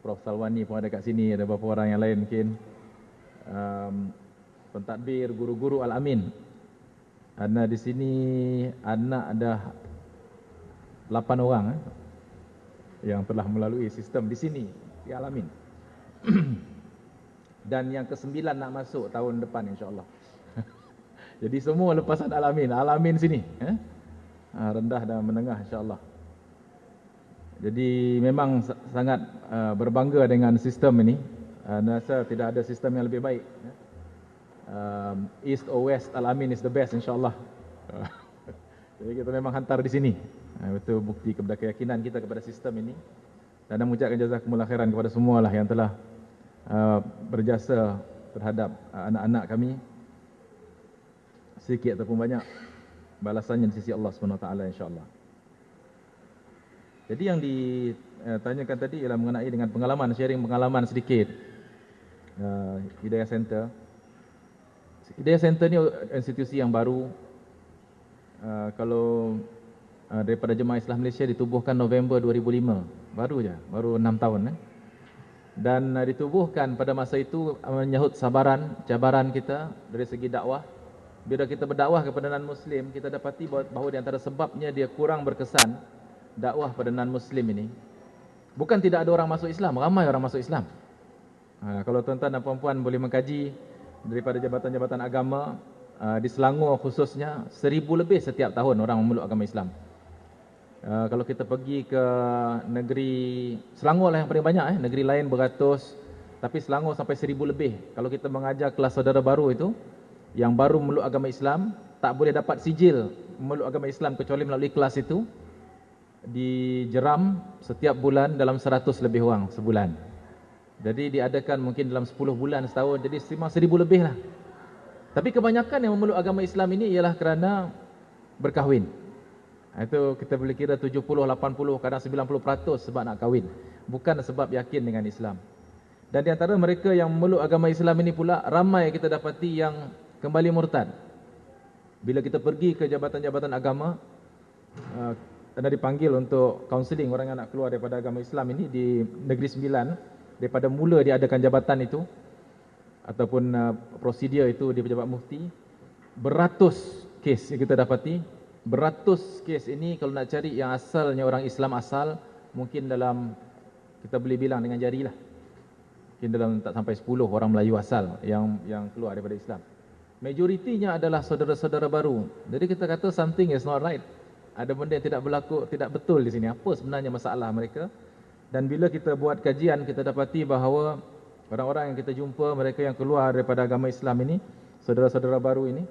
Prof Salwani pun ada kat sini, ada beberapa orang yang lain mungkin, pentadbir, guru-guru Al-Amin. Ana di sini anak ada 8 orang yang telah melalui sistem di sini di Al-Amin. Dan yang ke-9 nak masuk tahun depan insya-Allah. Jadi semua lepasan Al-Amin, Al-Amin sini, rendah dan menengah insya-Allah. Jadi memang sangat berbangga dengan sistem ini. Rasa tidak ada sistem yang lebih baik. East or West, Al-Amin is the best insya-Allah. Jadi kita memang hantar di sini. Itu bukti kepada keyakinan kita kepada sistem ini. Dan mengucapkan jazakumullah khairan kepada semualah yang telah berjasa terhadap anak-anak kami. Sedikit ataupun banyak, balasannya di sisi Allah SWT insya-Allah. Jadi yang ditanyakan tadi ialah mengenai dengan pengalaman, sharing pengalaman sedikit. Hidayah Center. Hidayah Center ni institusi yang baru. Kalau daripada Jemaah Islam Malaysia ditubuhkan November 2005. Baru 6 tahun. Dan ditubuhkan pada masa itu menyahut cabaran kita dari segi dakwah. Bila kita berdakwah kepada non-Muslim, kita dapati bahawa di antara sebabnya dia kurang berkesan dakwah pada non-Muslim ini Bukan tidak ada orang masuk Islam, ramai orang masuk Islam. Kalau tuan-tuan dan puan-puan boleh mengkaji daripada jabatan-jabatan agama di Selangor khususnya, 1000 lebih setiap tahun orang memeluk agama Islam. Kalau kita pergi ke negeri Selangor lah yang paling banyak, negeri lain beratus, tapi Selangor sampai 1000 lebih. Kalau kita mengajar kelas saudara baru itu, yang baru memeluk agama Islam, tak boleh dapat sijil memeluk agama Islam kecuali melalui kelas itu, dijeram setiap bulan dalam 100 lebih orang sebulan. Jadi diadakan mungkin dalam 10 bulan setahun, jadi memang 1000 lebih lah. Tapi kebanyakan yang memeluk agama Islam ini ialah kerana berkahwin. Itu kita boleh kira 70, 80, kadang 90% sebab nak kahwin, bukan sebab yakin dengan Islam. Dan di antara mereka yang memeluk agama Islam ini pula, ramai kita dapati yang kembali murtad. Bila kita pergi ke jabatan-jabatan agama, anda dipanggil untuk kaunseling orang yang nak keluar daripada agama Islam ini di Negeri Sembilan, daripada mula diadakan jabatan itu ataupun prosedur itu di Pejabat Mufti, beratus kes yang kita dapati. Beratus kes ini kalau nak cari yang asalnya orang Islam asal, mungkin dalam, kita boleh bilang dengan jari lah, mungkin dalam tak sampai 10 orang Melayu asal yang keluar daripada Islam. Majoritinya adalah saudara-saudara baru. Jadi kita kata something is not right. Ada benda yang tidak berlaku, tidak betul di sini. Apa sebenarnya masalah mereka? Dan bila kita buat kajian, kita dapati bahawa orang-orang yang kita jumpa, mereka yang keluar daripada agama Islam ini, saudara-saudara baru ini,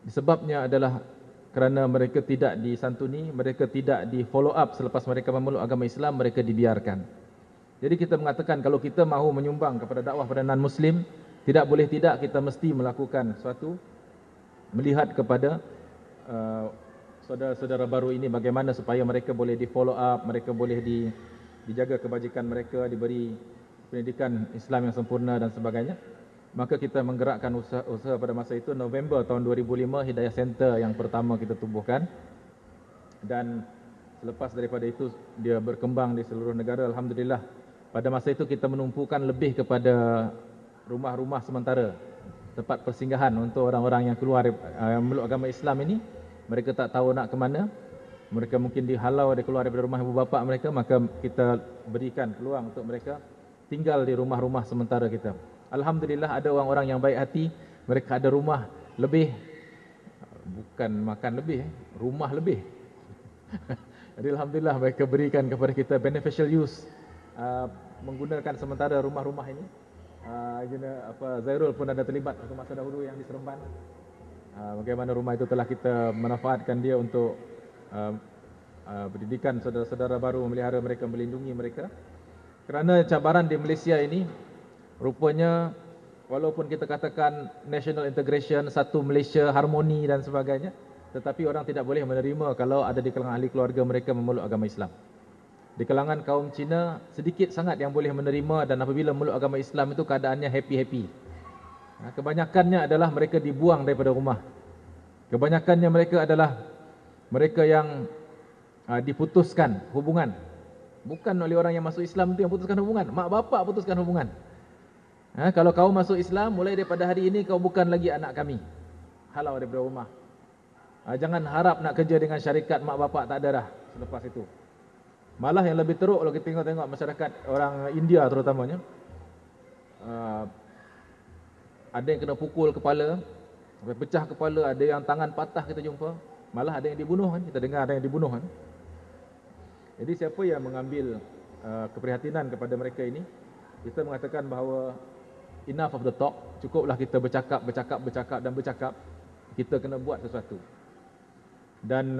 sebabnya adalah kerana mereka tidak disantuni, mereka tidak di follow up selepas mereka memeluk agama Islam, mereka dibiarkan. Jadi kita mengatakan kalau kita mahu menyumbang kepada dakwah pada non-Muslim, tidak boleh tidak kita mesti melakukan suatu, melihat kepada saudara-saudara baru ini bagaimana supaya mereka boleh di follow up, mereka boleh dijaga kebajikan mereka, diberi pendidikan Islam yang sempurna dan sebagainya. Maka kita menggerakkan usaha pada masa itu. November tahun 2005 Hidayah Center yang pertama kita tubuhkan, dan selepas daripada itu dia berkembang di seluruh negara. Alhamdulillah, pada masa itu kita menumpukan lebih kepada rumah-rumah sementara, tempat persinggahan untuk orang-orang yang keluar memeluk agama Islam ini. Mereka tak tahu nak ke mana, mereka mungkin dihalau dia keluar daripada rumah ibu bapa mereka, maka kita berikan peluang untuk mereka tinggal di rumah-rumah sementara kita. Alhamdulillah ada orang-orang yang baik hati, mereka ada rumah lebih, bukan makan lebih, rumah lebih. Jadi alhamdulillah mereka berikan kepada kita beneficial use, menggunakan sementara rumah-rumah ini. Zairul pun ada terlibat waktu masa dahulu yang di Seremban. Bagaimana rumah itu telah kita manfaatkan dia untuk pendidikan saudara-saudara baru, memelihara mereka, melindungi mereka. Kerana cabaran di Malaysia ini, rupanya walaupun kita katakan national integration, satu Malaysia, harmoni dan sebagainya, tetapi orang tidak boleh menerima kalau ada di kalangan ahli keluarga mereka memeluk agama Islam. Di kalangan kaum Cina, sedikit sangat yang boleh menerima, dan apabila memeluk agama Islam itu keadaannya happy-happy. Kebanyakannya adalah mereka dibuang daripada rumah. Kebanyakannya mereka adalah mereka yang diputuskan hubungan. Bukan oleh orang yang masuk Islam itu yang putuskan hubungan, mak bapak putuskan hubungan. Kalau kau masuk Islam, mulai daripada hari ini kau bukan lagi anak kami. Halau daripada rumah. Jangan harap nak kerja dengan syarikat mak bapak, tak ada dah selepas itu. Malah yang lebih teruk kalau kita tengok masyarakat orang India terutamanya, ada yang kena pukul kepala, sampai pecah kepala, ada yang tangan patah kita jumpa, malah ada yang dibunuh kan, kita dengar ada yang dibunuh kan. Jadi siapa yang mengambil keprihatinan kepada mereka ini, kita mengatakan bahawa enough of the talk, cukuplah kita bercakap, kita kena buat sesuatu. Dan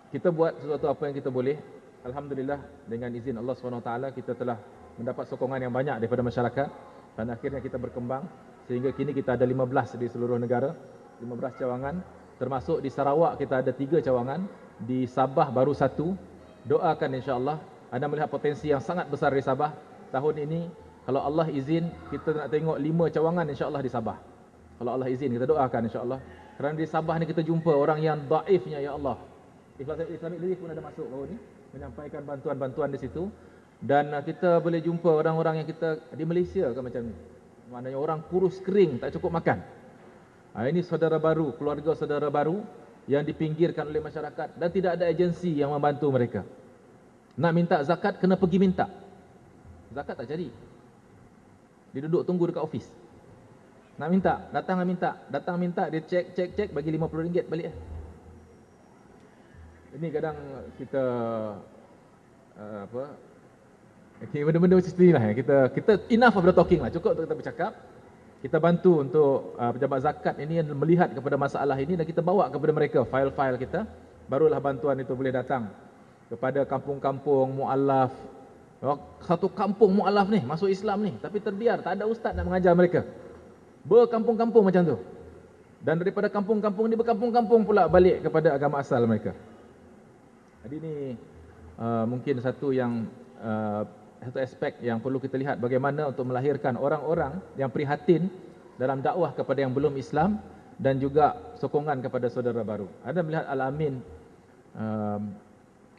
kita buat sesuatu apa yang kita boleh. Alhamdulillah, dengan izin Allah SWT, kita telah mendapat sokongan yang banyak daripada masyarakat, dan akhirnya kita berkembang sehingga kini kita ada 15 di seluruh negara, 15 cawangan, termasuk di Sarawak kita ada 3 cawangan, di Sabah baru 1. Doakan insya-Allah, anda melihat potensi yang sangat besar di Sabah. Tahun ini kalau Allah izin, kita nak tengok 5 cawangan insya-Allah di Sabah. Kalau Allah izin, kita doakan insya-Allah. Kerana di Sabah ni kita jumpa orang yang daifnya, ya Allah. Islamic Relief pun ada masuk baru ni, menyampaikan bantuan-bantuan di situ. Dan kita boleh jumpa orang-orang yang kita di Malaysia kan macam ni. Maknanya orang kurus kering, tak cukup makan. Ini saudara baru, keluarga saudara baru yang dipinggirkan oleh masyarakat dan tidak ada agensi yang membantu mereka. Nak minta zakat kena pergi minta. Zakat tak jadi. Dia duduk tunggu dekat office. Nak minta, datang minta, dia cek bagi RM50 balik. Ini kadang kita benda-benda macam inilah kita enough of the talking lah, cukup untuk kita bercakap. Kita bantu untuk pejabat zakat ini melihat kepada masalah ini dan kita bawa kepada mereka file-file kita, barulah bantuan itu boleh datang kepada kampung-kampung mualaf. Satu kampung mualaf ni masuk Islam ni, tapi terbiar, tak ada ustaz nak mengajar mereka. Berkampung-kampung macam tu. Dan daripada kampung-kampung ni berkampung-kampung pula balik kepada agama asal mereka. Jadi ni mungkin satu aspek yang perlu kita lihat, bagaimana untuk melahirkan orang-orang yang prihatin dalam dakwah kepada yang belum Islam dan juga sokongan kepada saudara baru. Ada melihat Al-Amin,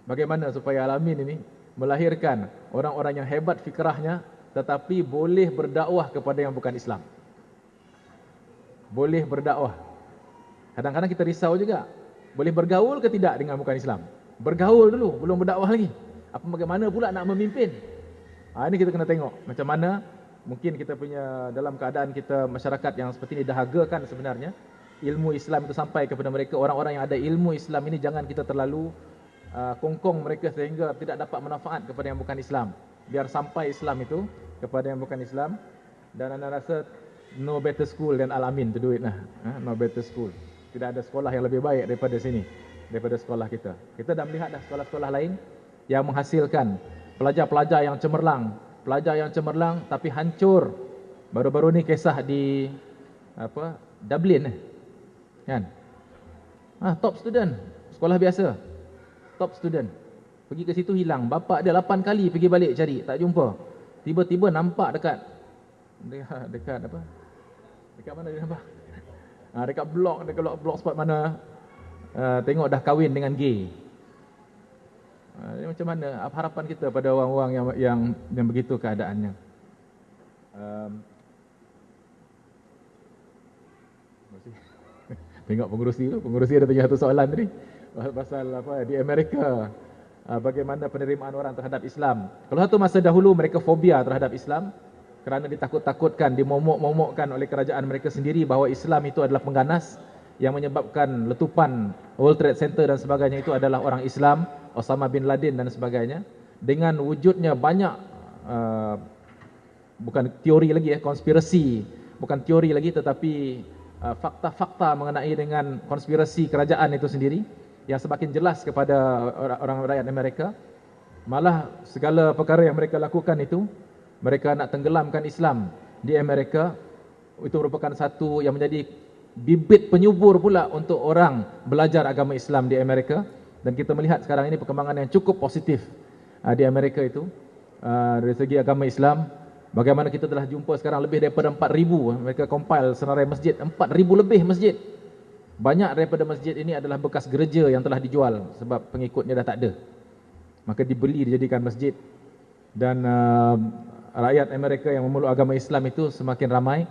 bagaimana supaya Al-Amin ini melahirkan orang-orang yang hebat fikrahnya tetapi boleh berdakwah kepada yang bukan Islam. Boleh berdakwah. Kadang-kadang kita risau juga, boleh bergaul ke tidak dengan bukan Islam? Bergaul dulu, belum berdakwah lagi. Bagaimana pula nak memimpin? Ini kita kena tengok macam mana mungkin kita punya dalam keadaan kita masyarakat yang seperti ini dahagakan sebenarnya ilmu Islam itu sampai kepada mereka. Orang-orang yang ada ilmu Islam ini jangan kita terlalu kongkong mereka sehingga tidak dapat manfaat kepada yang bukan Islam. Biar sampai Islam itu kepada yang bukan Islam. Dan anda rasa no better school than Al-Amin to do it lah. No better school. Tidak ada sekolah yang lebih baik daripada sini, daripada sekolah kita. Kita dah melihat dah sekolah-sekolah lain yang menghasilkan pelajar-pelajar yang cemerlang tapi hancur. Baru-baru ni kisah di Dublin kan. Top student, sekolah biasa. Top student. Pergi ke situ hilang. Bapa dia 8 kali pergi balik cari, tak jumpa. Tiba-tiba nampak dekat mana dia nampak? Dekat blok spot mana tengok dah kahwin dengan gay. Macam mana harapan kita pada orang-orang yang begitu keadaannya? Tengok pengurusi ada tanya satu soalan tadi pasal di Amerika, bagaimana penerimaan orang terhadap Islam. Kalau satu masa dahulu mereka fobia terhadap Islam kerana ditakut-takutkan, dimomok-momokkan oleh kerajaan mereka sendiri bahawa Islam itu adalah pengganas yang menyebabkan letupan World Trade Center dan sebagainya itu adalah orang Islam, Osama bin Laden dan sebagainya. Dengan wujudnya banyak bukan teori lagi konspirasi, bukan teori lagi tetapi fakta-fakta mengenai dengan konspirasi kerajaan itu sendiri yang semakin jelas kepada orang rakyat Amerika. Malah segala perkara yang mereka lakukan itu, mereka nak tenggelamkan Islam di Amerika. Itu merupakan satu yang menjadi bibit penyubur pula untuk orang belajar agama Islam di Amerika. Dan kita melihat sekarang ini perkembangan yang cukup positif di Amerika itu dari segi agama Islam. Bagaimana kita telah jumpa sekarang lebih daripada 4,000, mereka compile senarai masjid, 4,000 lebih masjid. Banyak daripada masjid ini adalah bekas gereja yang telah dijual sebab pengikutnya dah tak ada. Maka dibeli, dijadikan masjid. Dan rakyat Amerika yang memeluk agama Islam itu semakin ramai.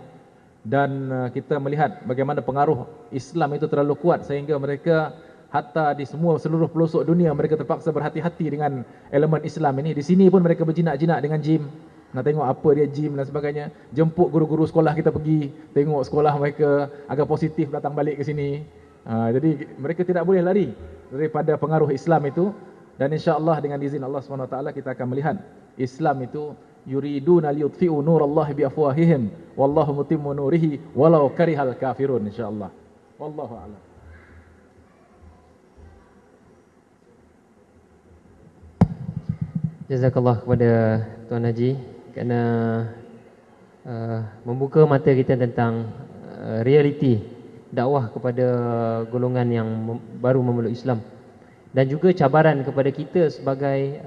Dan kita melihat bagaimana pengaruh Islam itu terlalu kuat sehingga mereka hatta di seluruh pelosok dunia mereka terpaksa berhati-hati dengan elemen Islam ini. Di sini pun mereka berjinak-jinak dengan gym. Nak tengok apa dia gym dan sebagainya. Jemput guru-guru sekolah kita pergi tengok sekolah mereka, agak positif datang balik ke sini. Jadi mereka tidak boleh lari daripada pengaruh Islam itu. Dan insya-Allah dengan izin Allah SWT kita akan melihat Islam itu yuriduna liyutfi'u nurallahi biafwahihim wallahu mutimmu nurihi walau karihal kafirun, insya-Allah. Wallahu a'lam. Jazakallah kepada Tuan Haji kerana membuka mata kita tentang realiti dakwah kepada golongan yang baru memeluk Islam dan juga cabaran kepada kita sebagai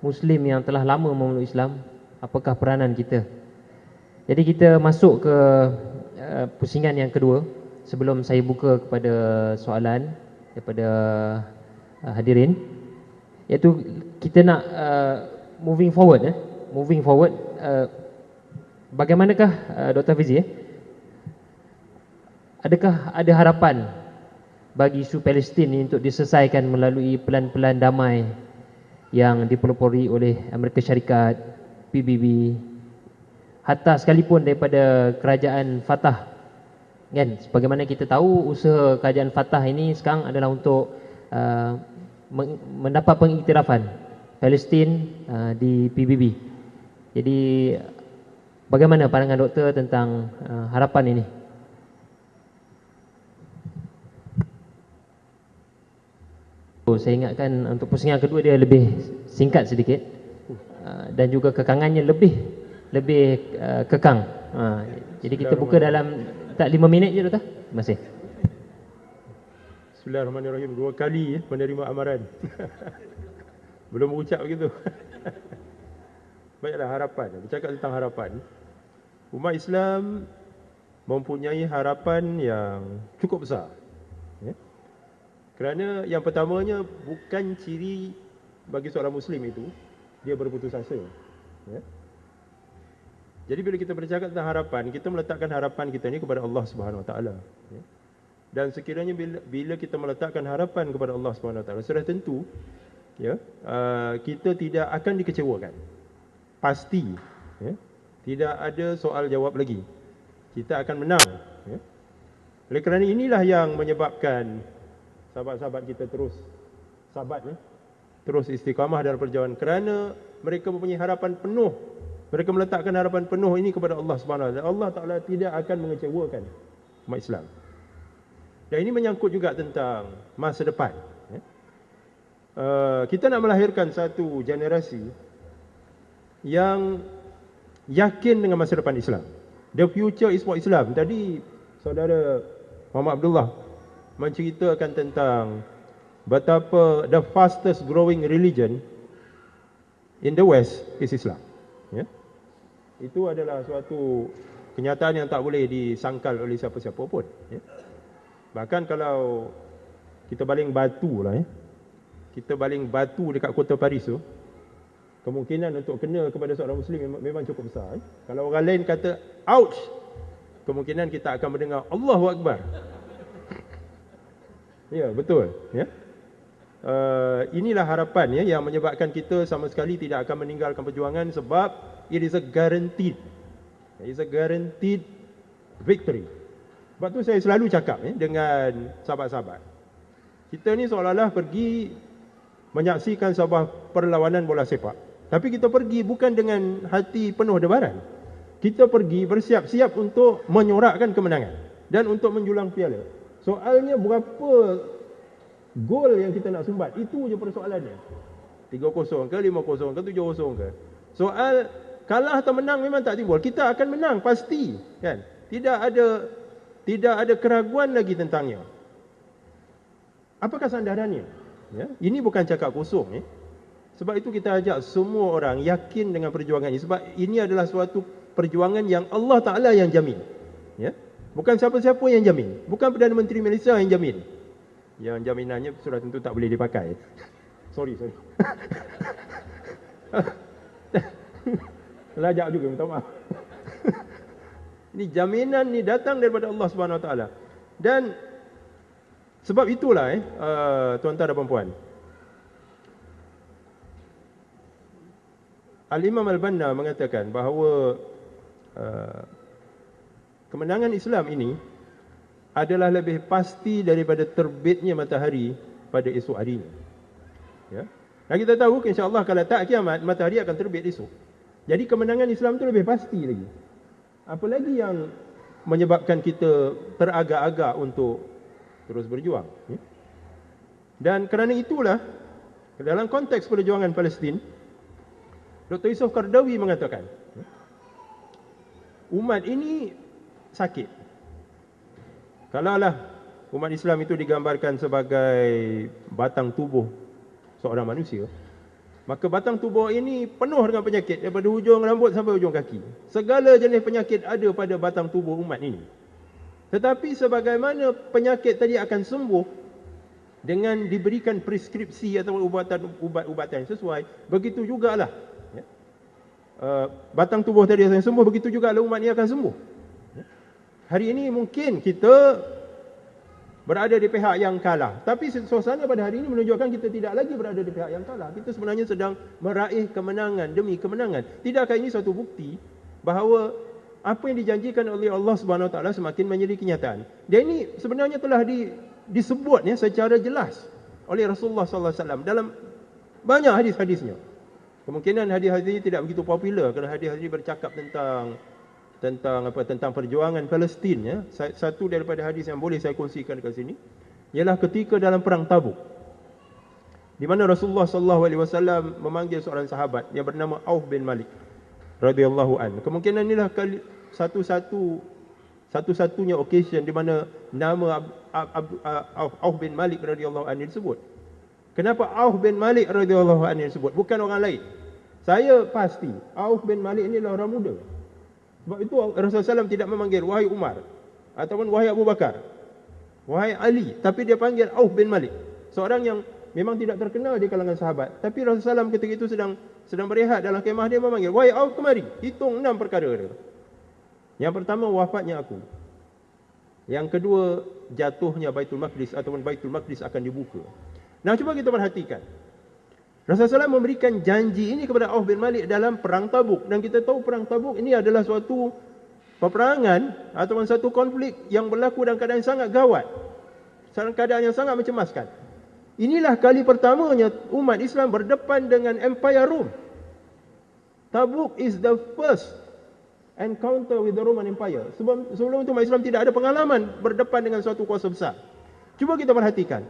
Muslim yang telah lama memeluk Islam, apakah peranan kita. Jadi kita masuk ke pusingan yang kedua sebelum saya buka kepada soalan daripada hadirin, iaitu kita nak moving forward. Bagaimanakah Dr. Fizi? Adakah ada harapan bagi isu Palestin ini untuk diselesaikan melalui pelan-pelan damai yang dipelopori oleh Amerika Syarikat, PBB, hatta sekalipun daripada kerajaan Fatah, kan? Sebagaimana kita tahu, usaha kerajaan Fatah ini sekarang adalah untuk mendapat pengiktirafan Palestin di PBB. Jadi bagaimana pandangan doktor tentang harapan ini? Saya ingatkan untuk pusingan kedua dia lebih singkat sedikit, dan juga kekangannya lebih kekang. Jadi kita buka dalam tak 5 minit je doktor. Terima kasih. Bismillahirrahmanirrahim. 2 kali menerima amaran. Belum berucap begitu. Baiklah, harapan. Bercakap tentang harapan. Umat Islam mempunyai harapan yang cukup besar. Ya? Kerana yang pertamanya, bukan ciri bagi seorang Muslim itu dia berputus asa. Ya? Jadi bila kita bercakap tentang harapan, kita meletakkan harapan kita ini kepada Allah Subhanahu Wa Taala. Ya? Dan sekiranya bila kita meletakkan harapan kepada Allah Subhanahu Wa Taala, sudah tentu, ya, kita tidak akan dikecewakan. Pasti, ya, tidak ada soal jawab lagi. Kita akan menang. Ya? Oleh kerana inilah yang menyebabkan sahabat-sahabat kita terus sabat, ya? Terus istiqamah dalam perjalanan, kerana mereka mempunyai harapan penuh. Mereka meletakkan harapan penuh ini kepada Allah Subhanahu Wa Taala. Allah Taala tidak akan mengecewakan umat Islam. Dan ini menyangkut juga tentang masa depan. Ya? Kita nak melahirkan satu generasi yang yakin dengan masa depan Islam. The future is for Islam. Tadi saudara Muhammad Abdullah menceritakan tentang betapa the fastest growing religion in the West is Islam. Ya? Itu adalah suatu kenyataan yang tak boleh disangkal oleh siapa-siapa pun. Ya? Bahkan kalau kita baling batu lah, ya? Kita baling batu dekat kota Paris tu, kemungkinan untuk kena kepada seorang Muslim memang cukup besar. Ya? Kalau orang lain kata ouch, kemungkinan kita akan mendengar Allahu Akbar. Ya, betul. Ya? Inilah harapan, ya, yang menyebabkan kita sama sekali tidak akan meninggalkan perjuangan, sebab it is a guaranteed victory. Sebab tu saya selalu cakap, ya, dengan sahabat-sahabat, kita ni seolah-olah pergi menyaksikan sebuah perlawanan bola sepak, tapi kita pergi bukan dengan hati penuh debaran. Kita pergi bersiap-siap untuk menyorakkan kemenangan dan untuk menjulang piala. Soalnya berapa gol yang kita nak sumbat, itu je persoalannya. 3-0 ke, 5-0 ke, 7-0 ke. Soal kalah atau menang memang tak timbul. Kita akan menang pasti, kan? Tidak ada keraguan lagi tentangnya. Apakah sandarannya? Ya? Ini bukan cakap kosong, ya? Sebab itu kita ajak semua orang yakin dengan perjuangan ini, sebab ini adalah suatu perjuangan yang Allah Ta'ala yang jamin. Ya? Bukan siapa-siapa yang jamin. Bukan Perdana Menteri Malaysia yang jamin. Yang jaminannya sudah tentu tak boleh dipakai. Sorry. Lajak juga, minta maaf. Ini jaminan ni datang daripada Allah Subhanahu Wa Taala. Dan sebab itulah, tuan-tuan dan puan-puan, Al-Imam Al-Banna mengatakan bahawa kemenangan Islam ini adalah lebih pasti daripada terbitnya matahari pada esok harinya. Ya. Dan kita tahu insya-Allah kalau tak kiamat, matahari akan terbit esok. Jadi kemenangan Islam itu lebih pasti lagi. Apa lagi yang menyebabkan kita teragak-agak untuk terus berjuang? Ya. Dan kerana itulah, dalam konteks perjuangan Palestin, Dr. Yusof Qaradawi mengatakan, umat ini sakit. Kalaulah umat Islam itu digambarkan sebagai batang tubuh seorang manusia, maka batang tubuh ini penuh dengan penyakit daripada hujung rambut sampai hujung kaki. Segala jenis penyakit ada pada batang tubuh umat ini. Tetapi sebagaimana penyakit tadi akan sembuh dengan diberikan preskripsi atau ubat-ubatan yang sesuai, begitu jugalah, ya, batang tubuh tadi akan sembuh, begitu jugalah umat ini akan sembuh. Hari ini mungkin kita berada di pihak yang kalah. Tapi suasana pada hari ini menunjukkan kita tidak lagi berada di pihak yang kalah. Kita sebenarnya sedang meraih kemenangan demi kemenangan. Tidakkah ini suatu bukti bahawa apa yang dijanjikan oleh Allah Subhanahu Wa Taala semakin menjadi kenyataan? Dan ini sebenarnya telah disebut secara jelas oleh Rasulullah Sallallahu Alaihi Wasallam dalam banyak hadis-hadisnya. Kemungkinan hadis-hadis ini tidak begitu popular kerana hadis-hadis ini bercakap tentang perjuangan Palestin, ya. Satu daripada hadis yang boleh saya kongsikan kat sini ialah ketika dalam perang Tabuk, di mana Rasulullah sallallahu alaihi wasallam memanggil seorang sahabat yang bernama Auf bin Malik radhiyallahu an. Kemungkinan inilah satu-satunya occasion di mana nama Auf bin Malik radhiyallahu an disebut. Kenapa Auf bin Malik radhiyallahu an disebut, bukan orang lain? Saya pasti Auf bin Malik ini adalah orang muda. Sebab itu Rasulullah SAW tidak memanggil wahai Umar ataupun wahai Abu Bakar, wahai Ali, tapi dia panggil Auf bin Malik, seorang yang memang tidak terkenal di kalangan sahabat. Tapi Rasulullah SAW ketika itu sedang berehat dalam kemah, dia memanggil, wahai Auf, kemari, hitung 6 perkara. Yang pertama, wafatnya aku. Yang kedua, jatuhnya Baitul Maqdis ataupun Baitul Maqdis akan dibuka. Nah, cuba kita perhatikan. Rasulullah SAW memberikan janji ini kepada Auf bin Malik dalam perang Tabuk. Dan kita tahu perang Tabuk ini adalah suatu peperangan ataupun satu konflik yang berlaku dalam keadaan yang sangat gawat, dalam keadaan yang sangat mencemaskan. Inilah kali pertamanya umat Islam berdepan dengan Empire Rom. Tabuk is the first encounter with the Roman Empire. Sebelum itu umat Islam tidak ada pengalaman berdepan dengan suatu kuasa besar. Cuba kita perhatikan.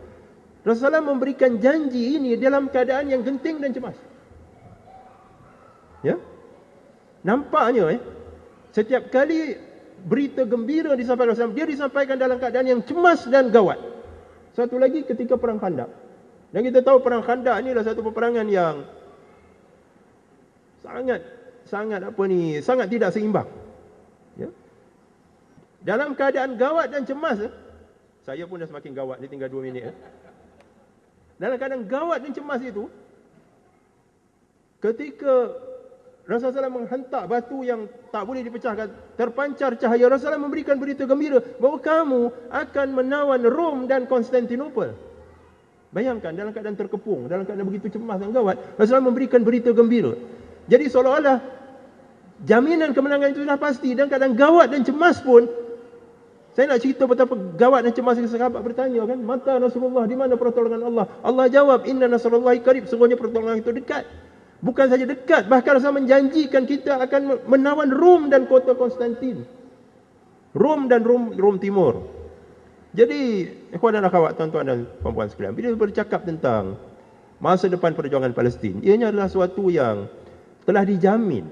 Rasulullah memberikan janji ini dalam keadaan yang genting dan cemas. Ya? Nampaknya setiap kali berita gembira disampaikan Rasulullah, dia disampaikan dalam keadaan yang cemas dan gawat. Satu lagi ketika perang Khandaq. Dan kita tahu perang Khandaq ini adalah satu peperangan yang sangat tidak seimbang. Ya? Dalam keadaan gawat dan cemas, saya pun dah semakin gawat, ni tinggal 2 minit. Dalam keadaan gawat dan cemas itu, ketika Rasulullah SAW menghentak batu yang tak boleh dipecahkan, terpancar cahaya, Rasulullah memberikan berita gembira bahawa kamu akan menawan Rom dan Konstantinopel. Bayangkan, dalam keadaan terkepung, dalam keadaan begitu cemas dan gawat, Rasulullah memberikan berita gembira. Jadi seolah-olah jaminan kemenangan itu sudah pasti. Dan keadaan gawat dan cemas pun, saya nak cerita betapa gawat dan cemas. Sahabat bertanya kan, mata Rasulullah, di mana pertolongan Allah? Allah jawab, inna nasrullahi qarib, sungguhnya pertolongan itu dekat. Bukan saja dekat, bahkan Rasulullah menjanjikan kita akan menawan Rom dan kota Konstantin. Rom dan Rom Timur. Jadi, ikhwan dan akhwat, tuan-tuan dan puan-puan sekalian, bila bercakap tentang masa depan perjuangan Palestin, ianya adalah suatu yang telah dijamin,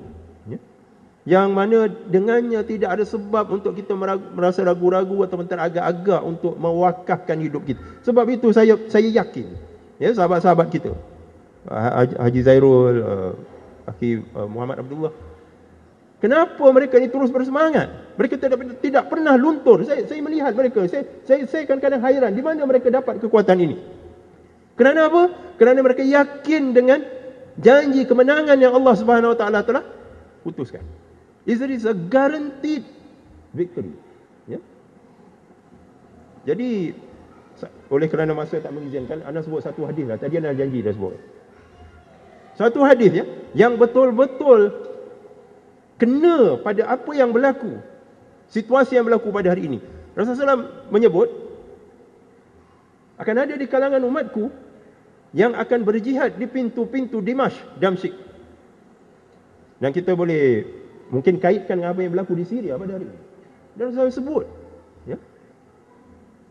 yang mana dengannya tidak ada sebab untuk kita merasa ragu-ragu atau teragak-agak untuk mewakafkan hidup kita. Sebab itu saya yakin, ya, sahabat-sahabat kita, Haji Zairul, Akhi Muhammad Abdullah, kenapa mereka ini terus bersemangat? Mereka tidak pernah luntur. Saya melihat mereka, saya kadang-kadang hairan di mana mereka dapat kekuatan ini. Kerana apa? Kerana mereka yakin dengan janji kemenangan yang Allah Subhanahu Wa Taala telah putuskan. It is a guaranteed victory. Ya? Jadi, oleh kerana masa tak mengizinkan, anda sebut satu hadis lah. Tadi anda janji dah sebut. Satu hadis, ya, yang betul-betul kena pada apa yang berlaku, situasi yang berlaku pada hari ini. Rasulullah SAW menyebut, akan ada di kalangan umatku yang akan berjihad di pintu-pintu Damsyik. Dan kita boleh mungkin kaitkan dengan apa yang berlaku di Syria pada hari ini. Dan saya sebut, ya,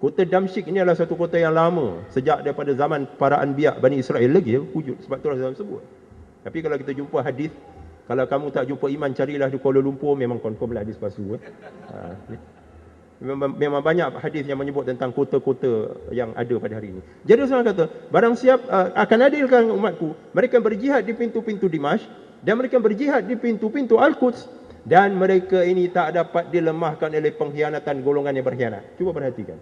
kota Damsyik ini adalah satu kota yang lama, sejak daripada zaman para anbiya Bani Israel lagi, wujud. Sebab tu Rasulullah sebut. Tapi kalau kita jumpa hadis, kalau kamu tak jumpa iman, carilah di Kuala Lumpur, memang confirm lah hadis palsu. Memang banyak hadis yang menyebut tentang kota-kota yang ada pada hari ini. Jadi Rasulullah kata, barang siap akan ada di kalangan umatku, mereka berjihad di pintu-pintu Damsyik, dan mereka berjihad di pintu-pintu Al-Quds, dan mereka ini tak dapat dilemahkan oleh pengkhianatan golongan yang berkhianat. Cuba perhatikan.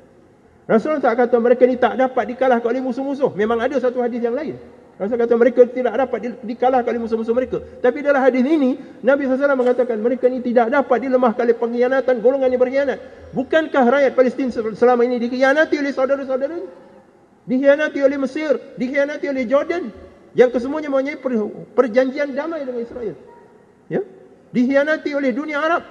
Rasulullah tak kata mereka ini tak dapat dikalahkan oleh musuh-musuh. Memang ada satu hadis yang lain. Rasul kata mereka tidak dapat dikalahkan oleh musuh-musuh mereka. Tapi dalam hadis ini Nabi SAW mengatakan mereka ini tidak dapat dilemahkan oleh pengkhianatan golongan yang berkhianat. Bukankah rakyat Palestin selama ini dikhianati oleh saudara-saudara, dikhianati oleh Mesir, dikhianati oleh Jordan, yang kesemuanya mempunyai perjanjian damai dengan Israel, ya? Dikhianati oleh dunia Arab,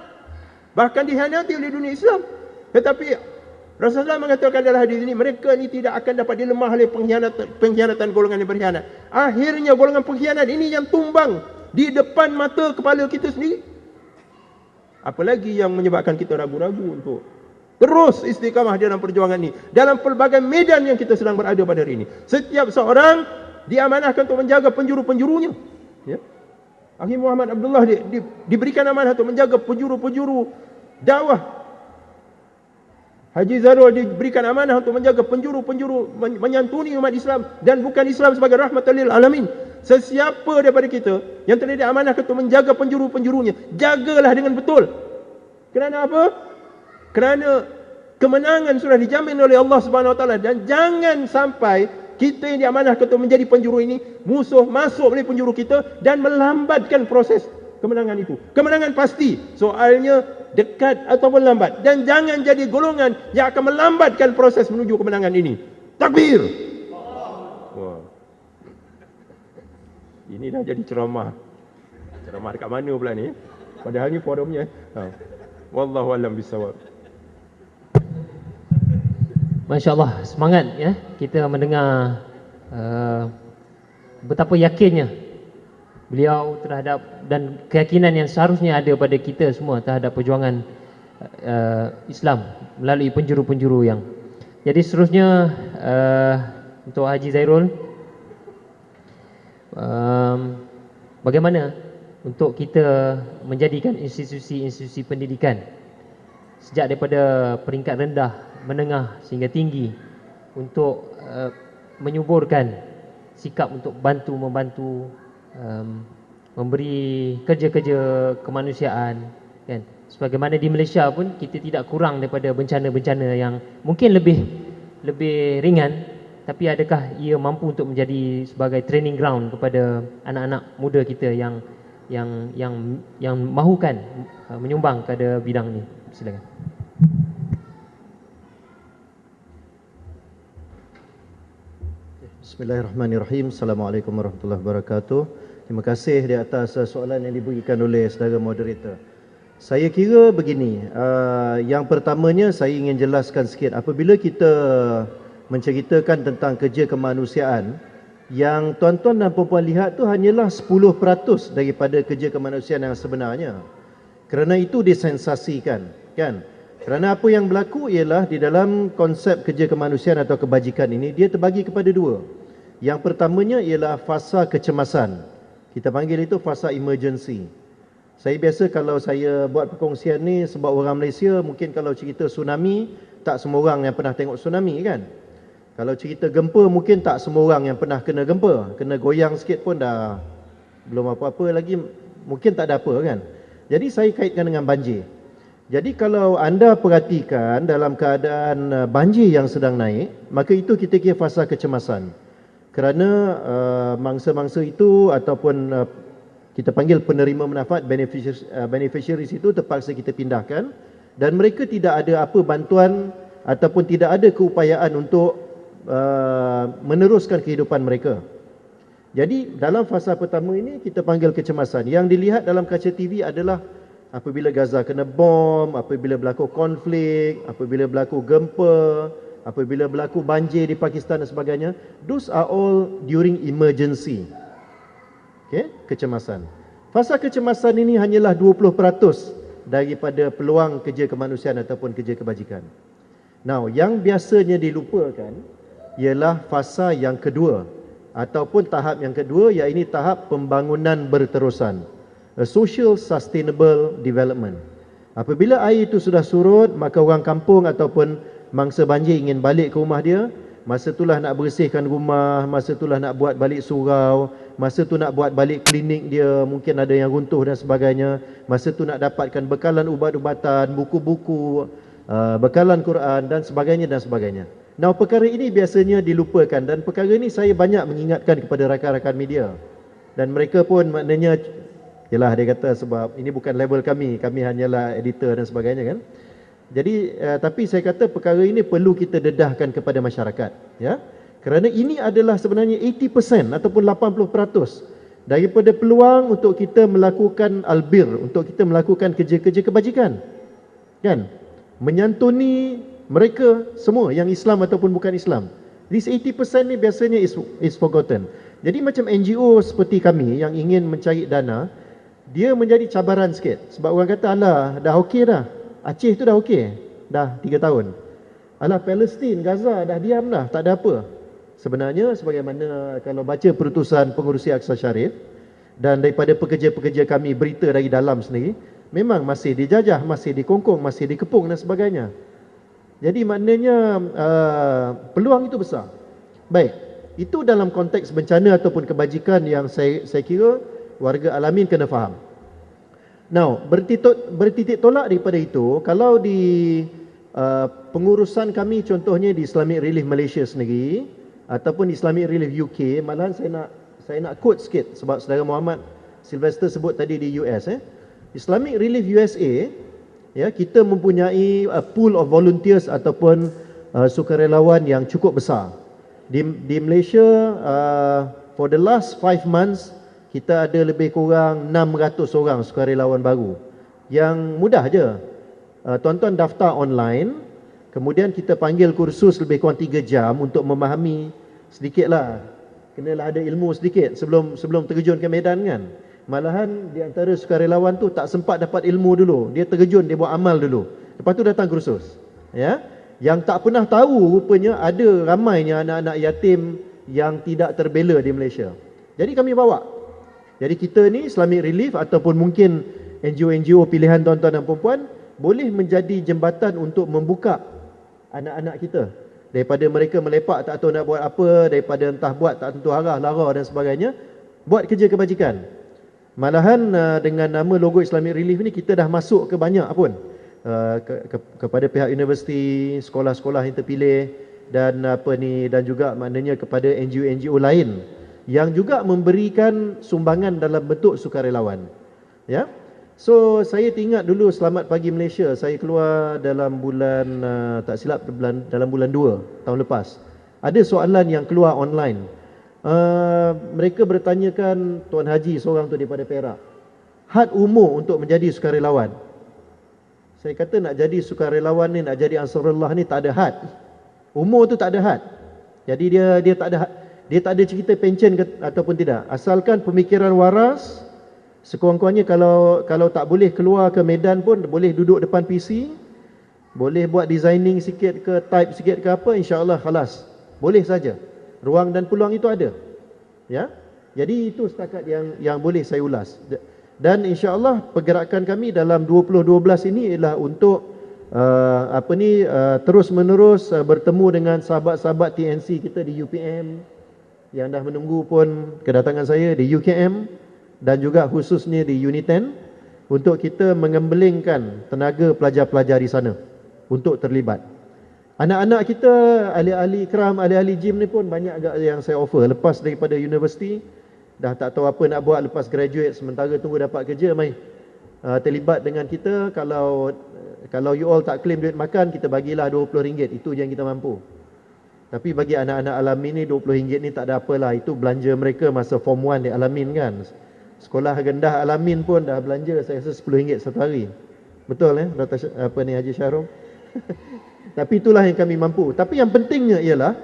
bahkan dikhianati oleh dunia Islam. Tetapi Rasulullah mengatakan dalam hadis ini mereka ini tidak akan dapat dilemah oleh pengkhianatan golongan yang berkhianat. Akhirnya golongan pengkhianat ini yang tumbang di depan mata kepala kita sendiri. Apalagi yang menyebabkan kita ragu-ragu untuk terus istiqamah dalam perjuangan ini, dalam pelbagai medan yang kita sedang berada pada hari ini. Setiap seorang diamanahkan untuk menjaga penjuru-penjurunya, ya. Akhi Muhammad Abdullah diberikan amanah untuk menjaga penjuru-penjuru dakwah. Haji Zarul diberikan amanah untuk menjaga penjuru-penjuru, menyantuni umat Islam dan bukan Islam sebagai rahmatan lil alamin. Sesiapa daripada kita yang telah diamanahkan untuk menjaga penjuru-penjurunya, jagalah dengan betul. Kerana apa? Kerana kemenangan sudah dijamin oleh Allah Subhanahu Wa Taala, dan jangan sampai kita yang diamanahkan untuk menjadi penjuru ini, musuh masuk oleh penjuru kita dan melambatkan proses kemenangan itu. Kemenangan pasti, soalnya dekat ataupun lambat, dan jangan jadi golongan yang akan melambatkan proses menuju kemenangan ini. Takbir. Wah. Ini dah jadi ceramah. Ceramah dekat mana pula ni? Padahal ni forumnya. Wallahu a'lam bissawab. Masya-Allah, semangat ya kita mendengar betapa yakinnya beliau terhadap dan keyakinan yang seharusnya ada pada kita semua terhadap perjuangan Islam melalui penjuru-penjuru yang. Jadi seterusnya untuk Haji Zairul, bagaimana untuk kita menjadikan institusi-institusi pendidikan sejak daripada peringkat rendah, menengah sehingga tinggi untuk menyuburkan sikap untuk membantu memberi kerja-kerja kemanusiaan, kan? Sebagaimana di Malaysia pun kita tidak kurang daripada bencana-bencana yang mungkin lebih ringan, tapi adakah ia mampu untuk menjadi sebagai training ground kepada anak-anak muda kita yang mahukan menyumbang pada bidang ini? Silakan. Bismillahirrahmanirrahim. Assalamualaikum warahmatullahi wabarakatuh. Terima kasih di atas soalan yang diberikan oleh saudara moderator. Saya kira begini, yang pertamanya saya ingin jelaskan sikit. Apabila kita menceritakan tentang kerja kemanusiaan, yang tuan-tuan dan puan-puan lihat tu hanyalah 10% daripada kerja kemanusiaan yang sebenarnya. Kerana itu disensasikan, kan? Kerana apa yang berlaku ialah di dalam konsep kerja kemanusiaan atau kebajikan ini, dia terbagi kepada dua. Yang pertamanya ialah fasa kecemasan. Kita panggil itu fasa emergency. Saya biasa kalau saya buat perkongsian ni sebab orang Malaysia, mungkin kalau cerita tsunami, tak semua orang yang pernah tengok tsunami, kan? Kalau cerita gempa, mungkin tak semua orang yang pernah kena gempa. Kena goyang sikit pun dah belum apa-apa lagi, mungkin tak ada apa, kan? Jadi saya kaitkan dengan banjir. Jadi kalau anda perhatikan dalam keadaan banjir yang sedang naik, maka itu kita kira fasa kecemasan. Kerana mangsa-mangsa itu ataupun kita panggil penerima manfaat, beneficiaries itu terpaksa kita pindahkan, dan mereka tidak ada apa bantuan ataupun tidak ada keupayaan untuk meneruskan kehidupan mereka. Jadi dalam fasa pertama ini kita panggil kecemasan. Yang dilihat dalam kaca TV adalah apabila Gaza kena bom, apabila berlaku konflik, apabila berlaku gempa, apabila berlaku banjir di Pakistan dan sebagainya. Those are all during emergency. Okay? Kecemasan. Fasa kecemasan ini hanyalah 20% daripada peluang kerja kemanusiaan ataupun kerja kebajikan. Now, yang biasanya dilupakan ialah fasa yang kedua ataupun tahap yang kedua, iaitu tahap pembangunan berterusan. A social sustainable development. Apabila air itu sudah surut, maka orang kampung ataupun mangsa banjir ingin balik ke rumah dia, masa itulah nak bersihkan rumah, masa itulah nak buat balik surau, masa tu nak buat balik klinik dia, mungkin ada yang runtuh dan sebagainya, masa tu nak dapatkan bekalan ubat-ubatan, buku-buku, bekalan Quran dan sebagainya dan sebagainya. Now perkara ini biasanya dilupakan, dan perkara ini saya banyak mengingatkan kepada rakan-rakan media. Dan mereka pun maknanya, yalah dia kata sebab ini bukan level kami hanyalah editor dan sebagainya kan. Jadi tapi saya kata perkara ini perlu kita dedahkan kepada masyarakat, ya. Kerana ini adalah sebenarnya 80% ataupun 80% daripada peluang untuk kita melakukan albir, untuk kita melakukan kerja-kerja kebajikan. Kan? Menyantuni mereka semua yang Islam ataupun bukan Islam. This 80% ni biasanya is forgotten. Jadi macam NGO seperti kami yang ingin mencari dana, dia menjadi cabaran sikit. Sebab orang kata, alah dah okey dah. Aceh tu dah okey. Dah 3 tahun. Alah Palestin, Gaza dah diam dah, tak ada apa. Sebenarnya sebagaimana kalau baca perutusan pengurusi Aqsa Sharif dan daripada pekerja-pekerja kami berita dari dalam sendiri, memang masih dijajah, masih dikongkong, masih dikepung dan sebagainya. Jadi maknanya peluang itu besar. Baik, itu dalam konteks bencana ataupun kebajikan yang saya kira warga Al-Amin kena faham. Now, bertitik tolak daripada itu, kalau di pengurusan kami contohnya di Islamic Relief Malaysia sendiri ataupun Islamic Relief UK, malahan saya nak quote sikit sebab saudara Muhammad Sylvester sebut tadi di US. Islamic Relief USA, ya, kita mempunyai pool of volunteers ataupun sukarelawan yang cukup besar. Di Malaysia, for the last 5 months, kita ada lebih kurang 600 orang sukarelawan baru. Yang mudah je. Tuan-tuan daftar online, kemudian kita panggil kursus lebih kurang 3 jam untuk memahami sedikitlah. Kenalah ada ilmu sedikit sebelum terjun ke medan kan. Malahan di antara sukarelawan tu tak sempat dapat ilmu dulu. Dia terjun, dia buat amal dulu. Lepas tu datang kursus. Ya. Yang tak pernah tahu rupanya ada ramainya anak-anak yatim yang tidak terbela di Malaysia. Jadi kami bawa. Jadi kita ni Islamic Relief ataupun mungkin NGO-NGO pilihan tuan-tuan dan puan-puan boleh menjadi jembatan untuk membuka anak-anak kita. Daripada mereka melepak tak tahu nak buat apa, daripada entah buat tak tentu arah, lara dan sebagainya, buat kerja kebajikan. Malahan dengan nama logo Islamic Relief ni kita dah masuk ke banyak pun kepada pihak universiti, sekolah-sekolah yang terpilih dan dan juga maknanya kepada NGO-NGO lain yang juga memberikan sumbangan dalam bentuk sukarelawan. Ya. So saya ingat dulu Selamat Pagi Malaysia, saya keluar dalam bulan tak silap dalam bulan 2 tahun lepas. Ada soalan yang keluar online. Mereka bertanyakan Tuan Haji seorang tu daripada Perak, had umur untuk menjadi sukarelawan. Saya kata nak jadi sukarelawan ni, nak jadi Ansarullah ni tak ada had. Umur tu tak ada had. Jadi dia tak ada cerita pencen ataupun tidak. Asalkan pemikiran waras, sekurang-kurangnya kalau tak boleh keluar ke medan pun boleh duduk depan PC, boleh buat designing sikit ke, type sikit ke apa, insya-Allah khalas. Boleh saja. Ruang dan peluang itu ada. Ya. Jadi itu setakat yang boleh saya ulas. Dan insya-Allah pergerakan kami dalam 2012 ini ialah untuk terus menerus bertemu dengan sahabat-sahabat TNC kita di UPM yang dah menunggu pun kedatangan saya, di UKM dan juga khususnya di Uniten, untuk kita mengembelingkan tenaga pelajar-pelajar di sana untuk terlibat. Anak-anak kita, ahli-ahli ikram, ahli-ahli gym ni pun banyak agak yang saya offer. Lepas daripada universiti, dah tak tahu apa nak buat lepas graduate, sementara tunggu dapat kerja, mai terlibat dengan kita. Kalau you all tak claim duit makan, kita bagilah RM20. Itu je yang kita mampu. Tapi bagi anak-anak Al-Amin ni, RM20 ni tak ada apalah. Itu belanja mereka masa form 1 di Al-Amin kan. Sekolah rendah Al-Amin pun dah belanja saya rasa RM10 satu hari. Betul Dr. Haji Syahrum? Tapi itulah yang kami mampu. Tapi yang pentingnya ialah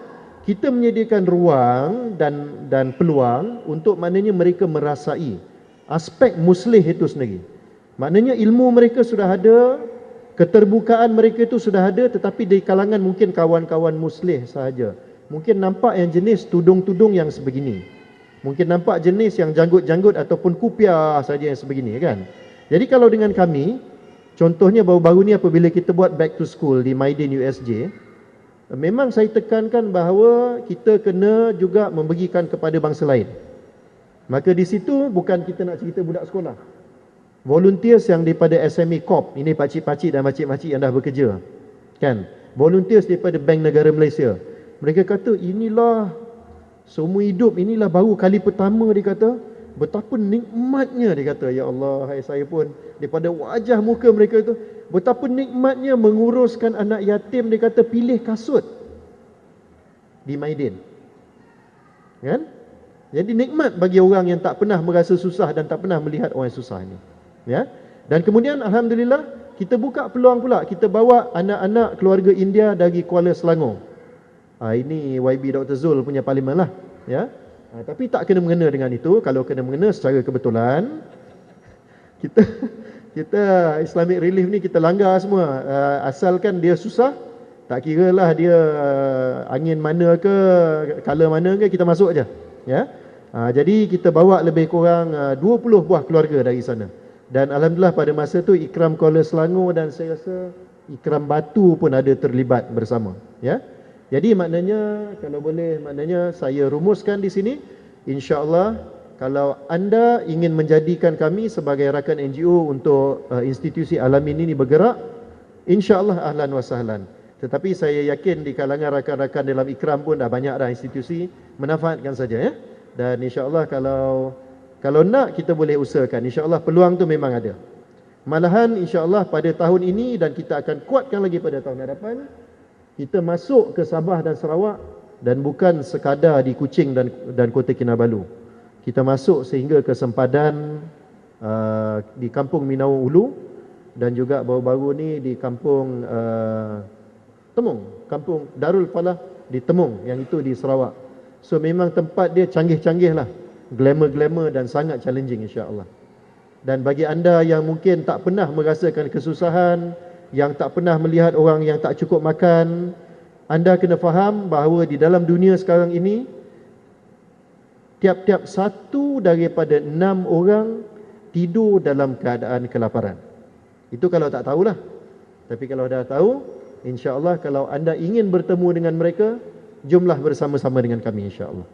kita menyediakan ruang dan peluang untuk maknanya mereka merasai aspek muslih itu sendiri. Maknanya ilmu mereka sudah ada, keterbukaan mereka itu sudah ada, tetapi di kalangan mungkin kawan-kawan muslih sahaja. Mungkin nampak yang jenis tudung-tudung yang sebegini. Mungkin nampak jenis yang janggut-janggut ataupun kupiah saja yang sebegini kan. Jadi kalau dengan kami, contohnya baru-baru ni apabila kita buat back to school di Maidin USJ, memang saya tekankan bahawa kita kena juga membagikan kepada bangsa lain. Maka di situ bukan kita nak cerita budak sekolah. Volunteers yang daripada SME Corp, ini pakcik-pakcik dan makcik-makcik yang dah bekerja. Kan? volunteers daripada Bank Negara Malaysia. Mereka kata inilah seumur hidup, inilah baru kali pertama dia kata betapa nikmatnya, dia kata, ya Allah, hai saya pun daripada wajah muka mereka itu betapa nikmatnya menguruskan anak yatim, dia kata pilih kasut di Maidin. Kan? Jadi nikmat bagi orang yang tak pernah merasa susah dan tak pernah melihat orang yang susah ini. Ya. Dan kemudian alhamdulillah kita buka peluang pula, kita bawa anak-anak keluarga India dari Kuala Selangor. Ini YB Dr. Zul punya parlimen lah, ya. Tapi tak kena mengena dengan itu. Kalau kena mengena secara kebetulan, kita Islamic Relief ni kita langgar semua. Asalkan dia susah, tak kira lah dia angin mana ke, color mana ke, kita masuk aja. Ya. Jadi kita bawa lebih kurang 20 buah keluarga dari sana. Dan alhamdulillah pada masa tu Ikram Kuala Selangor dan saya rasa Ikram Batu pun ada terlibat bersama. Ya. Jadi maknanya, kalau boleh, maknanya saya rumuskan di sini, insya-Allah kalau anda ingin menjadikan kami sebagai rakan NGO untuk institusi Al-Amin ini bergerak, insya-Allah ahlan wa sahlan. Tetapi saya yakin di kalangan rakan-rakan dalam Ikram pun dah banyak dah institusi, menafaatkan saja, ya. Dan insya-Allah kalau nak kita boleh usahakan, insya-Allah peluang tu memang ada. Malahan insya-Allah pada tahun ini dan kita akan kuatkan lagi pada tahun hadapan, kita masuk ke Sabah dan Sarawak dan bukan sekadar di Kuching dan Kota Kinabalu. Kita masuk sehingga ke sempadan di Kampung Minau Ulu dan juga baru-baru ni di Kampung Temung, Kampung Darul Falah di Temung, yang itu di Sarawak. So memang tempat dia canggih-canggih lah, glamour-glamour dan sangat challenging insya-Allah. Dan bagi anda yang mungkin tak pernah merasakan kesusahan, yang tak pernah melihat orang yang tak cukup makan, anda kena faham bahawa di dalam dunia sekarang ini tiap-tiap satu daripada 6 orang tidur dalam keadaan kelaparan. Itu kalau tak tahulah. Tapi kalau dah tahu, insya-Allah kalau anda ingin bertemu dengan mereka, jumlah bersama-sama dengan kami insya-Allah.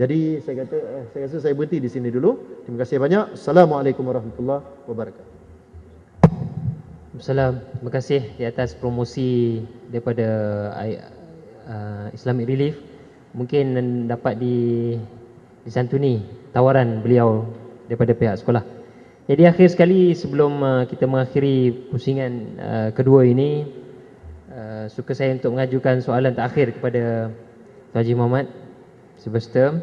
Jadi saya rasa saya berhenti di sini dulu. Terima kasih banyak. Assalamualaikum warahmatullahi wabarakatuh. Assalamualaikum. Terima kasih di atas promosi daripada Islamic Relief. Mungkin dapat disantuni tawaran beliau daripada pihak sekolah. Jadi akhir sekali sebelum kita mengakhiri pusingan kedua ini, suka saya untuk mengajukan soalan terakhir kepada Tuan Haji Muhammad Sylvester.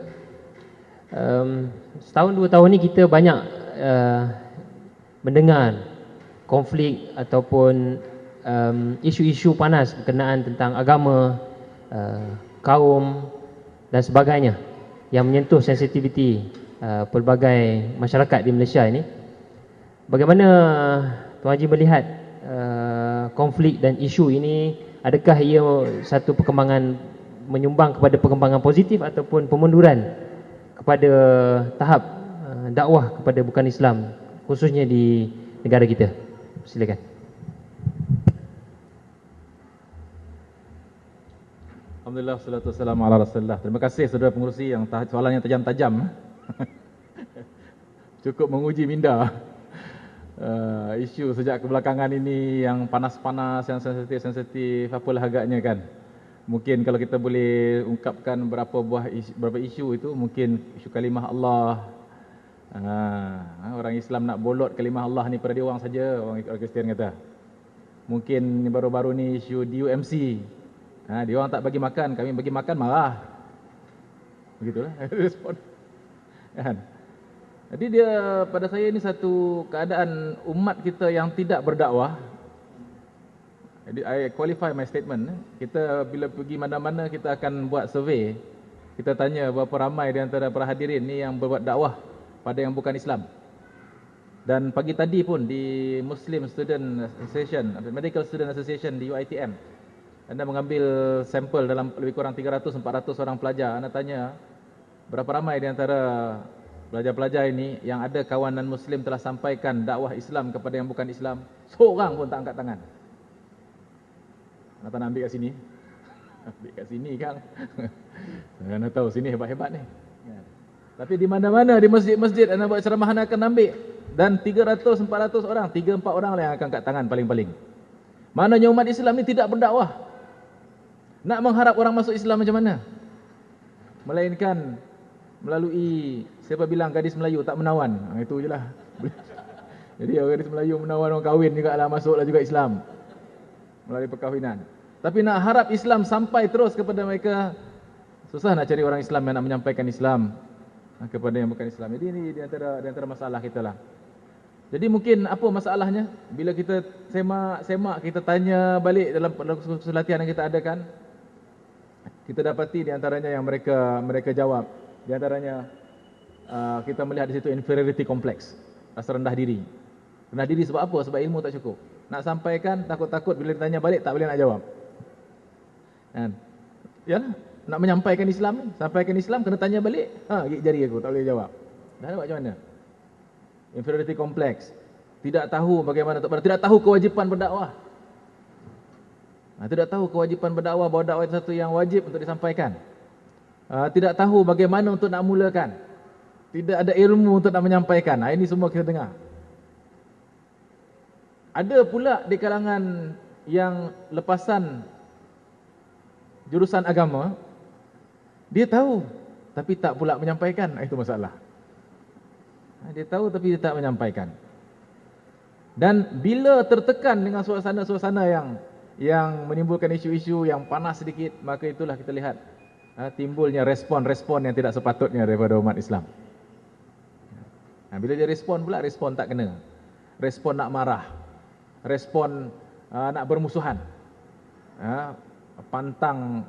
Setahun 2 tahun ni kita banyak mendengar konflik ataupun isu-isu panas berkenaan tentang agama, kaum dan sebagainya yang menyentuh sensitiviti pelbagai masyarakat di Malaysia ini. Bagaimana Tuan Haji melihat konflik dan isu ini? Adakah ia satu perkembangan menyumbang kepada perkembangan positif ataupun pemunduran kepada tahap dakwah kepada bukan Islam, khususnya di negara kita? Silakan. Alhamdulillah, salatu wassalamu ala Rasulullah. Terima kasih saudara pengerusi yang soalannya tajam-tajam. Cukup menguji minda. Isu sejak kebelakangan ini yang panas-panas, yang sensitif, apalah agaknya kan. Mungkin kalau kita boleh ungkapkan beberapa isu itu, mungkin isu kalimah Allah. Orang Islam nak bolot kalimah Allah ni pada dia orang saja, orang Kristian kata. Mungkin baru-baru ni isu DUMC. Dia orang tak bagi makan, kami bagi makan marah. Begitulah respon. Kan? Jadi dia pada saya ini satu keadaan umat kita yang tidak berdakwah. Jadi I qualify my statement. Kita bila pergi mana-mana kita akan buat survey. Kita tanya berapa ramai di antara para hadirin ni yang berbuat dakwah pada yang bukan Islam. Dan pagi tadi pun di Muslim Student Association, Medical Student Association di UiTM, anda mengambil sampel dalam lebih kurang 300-400 orang pelajar. Anda tanya berapa ramai di antara pelajar-pelajar ini yang ada kawanan Muslim telah sampaikan dakwah Islam kepada yang bukan Islam. Seorang pun tak angkat tangan. Anda tak nak ambil kat sini? Ambil kat sini kan. Anda tahu sini hebat-hebat ni. Tapi di mana-mana, di masjid-masjid anda buat ceramah, anda akan ambil. Dan 300-400 orang, 3-4 orang lah yang akan angkat tangan paling-paling. Maknanya umat Islam ni tidak berdakwah. Nak mengharap orang masuk Islam macam mana? Melainkan melalui, siapa bilang gadis Melayu tak menawan? Itu je lah. Jadi gadis Melayu menawan orang kahwin juga lah, masuklah juga Islam melalui perkahwinan. Tapi nak harap Islam sampai terus kepada mereka, susah nak cari orang Islam yang nak menyampaikan Islam kepada yang bukan Islam. Jadi ini di antara masalah kita lah. Jadi mungkin apa masalahnya? Bila kita semak, kita tanya balik dalam kursus latihan yang kita adakan, kita dapati di antaranya yang mereka jawab. Di antaranya kita melihat di situ inferiority complex, rasa rendah diri. Rendah diri sebab apa? Sebab ilmu tak cukup. Nak sampaikan takut-takut bila ditanya balik tak boleh nak jawab. Kan? Ya, nak menyampaikan Islam, sampaikan Islam kena tanya balik. Gigit jari aku tak boleh jawab. Dah nampak macam mana? Inferiority complex. Tidak tahu bagaimana, tidak tahu kewajipan berdakwah. Tidak tahu kewajipan berdakwah, bahawa dakwah itu satu yang wajib untuk disampaikan. Tidak tahu bagaimana untuk nak mulakan. Tidak ada ilmu untuk nak menyampaikan. Ini semua kita dengar. Ada pula di kalangan yang lepasan jurusan agama, dia tahu tapi tak pula menyampaikan. Itu masalah. Dia tahu tapi dia tak menyampaikan. Dan bila tertekan dengan suasana-suasana yang menimbulkan isu-isu yang panas sedikit, maka itulah kita lihat timbulnya respon-respon yang tidak sepatutnya daripada umat Islam. Bila dia respon pula, respon tak kena. Respon nak marah, respon nak bermusuhan, pantang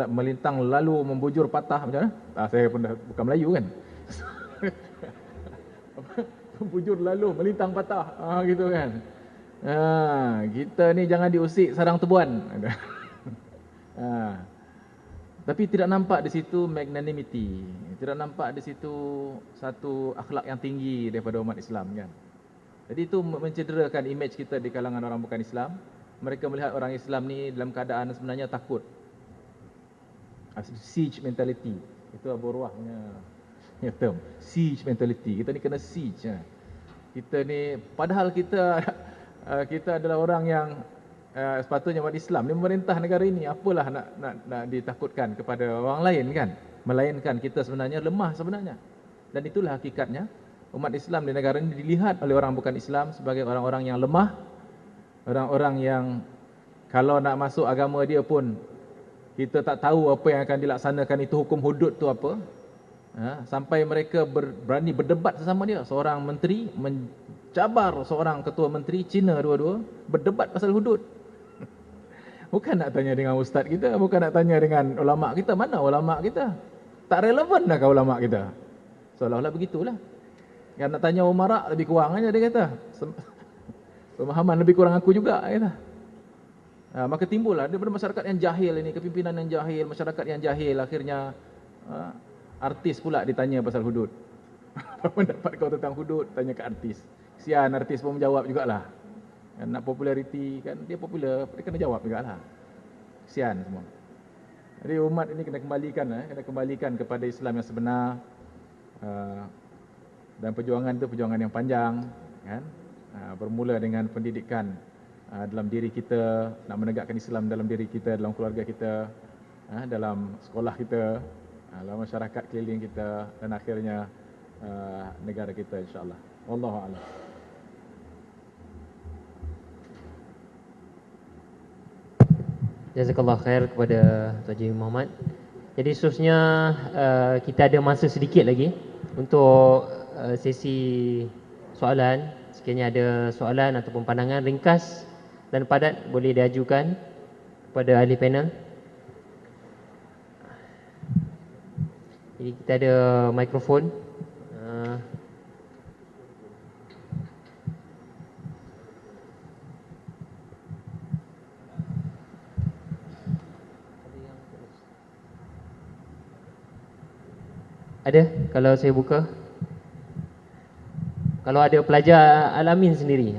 melintang lalu membujur patah, macam mana? Saya pun dah bukan Melayu kan. Membujur lalu melintang patah, gitu kan. Kita ni jangan diusik sarang tebuan. Tapi tidak nampak di situ magnanimity, tidak nampak di situ satu akhlak yang tinggi daripada umat Islam, kan. Jadi itu mencederakan image kita di kalangan orang bukan Islam. Mereka melihat orang Islam ni dalam keadaan sebenarnya takut. Siege mentality. Itu Abu Ruwah punya term. Siege mentality. Kita ni kena siege. Kita ni, padahal kita adalah orang yang sepatutnya umat Islam ni memerintah negara ini. Apalah nak ditakutkan kepada orang lain, kan? Melainkan kita sebenarnya lemah sebenarnya. Dan itulah hakikatnya. Umat Islam di negara ini dilihat oleh orang bukan Islam sebagai orang-orang yang lemah. Orang-orang yang kalau nak masuk agama dia pun kita tak tahu apa yang akan dilaksanakan, itu hukum hudud tu apa. Sampai mereka berani berdebat sesama dia. Seorang menteri mencabar seorang ketua menteri Cina, dua-dua berdebat pasal hudud. Bukan nak tanya dengan ustaz kita, bukan nak tanya dengan ulama kita. Mana ulama kita? Tak relevan dah ke ulama kita? Seolah-olah begitulah. Yang nak tanya umarak lebih kurang aja dia kata. Pemahaman lebih kurang aku juga, kata. Maka timbullah daripada masyarakat yang jahil ini, kepimpinan yang jahil, masyarakat yang jahil, akhirnya artis pula ditanya pasal hudud. Apa pendapat kau tentang hudud? Tanya ke artis. Kesian artis pun menjawab jugalah. Nak populariti, kan dia popular, dia kena jawab jugalah. Kesian semua. Jadi umat ini kena kembalikan kepada Islam yang sebenar. Dan perjuangan itu perjuangan yang panjang, kan? Bermula dengan pendidikan dalam diri kita, nak menegakkan Islam dalam diri kita, dalam keluarga kita, dalam sekolah kita, dalam masyarakat keliling kita, dan akhirnya negara kita, insya-Allah. Wallahu a'lam. Jazakallah khair kepada Tuan Haji Muhammad. Jadi seterusnya kita ada masa sedikit lagi untuk sesi soalan. Sekiranya ada soalan ataupun pandangan ringkas dan padat, boleh diajukan kepada ahli panel. Jadi kita ada mikrofon. Ada? Kalau saya buka, kalau ada pelajar Al-Amin sendiri,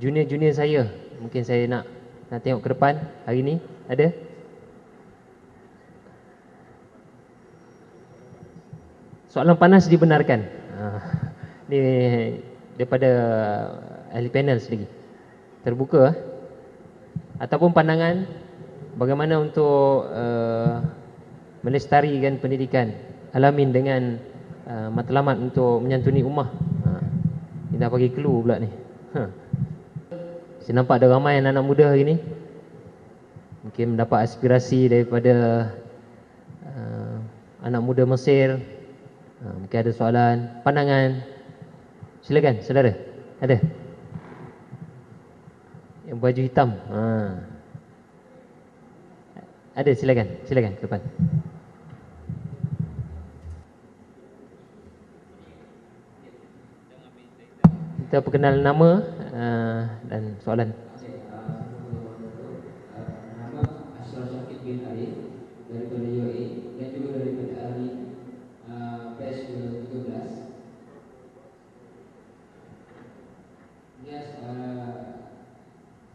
junior-junior saya, mungkin saya nak tengok ke depan hari ni. Ada? Soalan panas dibenarkan. Ni daripada ahli panel sendiri. Terbuka. Ataupun pandangan bagaimana untuk melestarikan pendidikan Al-Amin dengan matlamat untuk menyantuni ummah. Ni dah bagi clue pula ni. Saya nampak ada ramai anak-anak muda hari ni mungkin mendapat aspirasi daripada anak muda Mesir. Mungkin ada soalan, pandangan. Silakan saudara. Ada? Yang baju hitam. Ada, silakan ke depan. Kita perkenal nama dan soalan. Nama Ashraf Syakib bin Arif daripada UAE dan juga daripada ahli batch 13. Yes,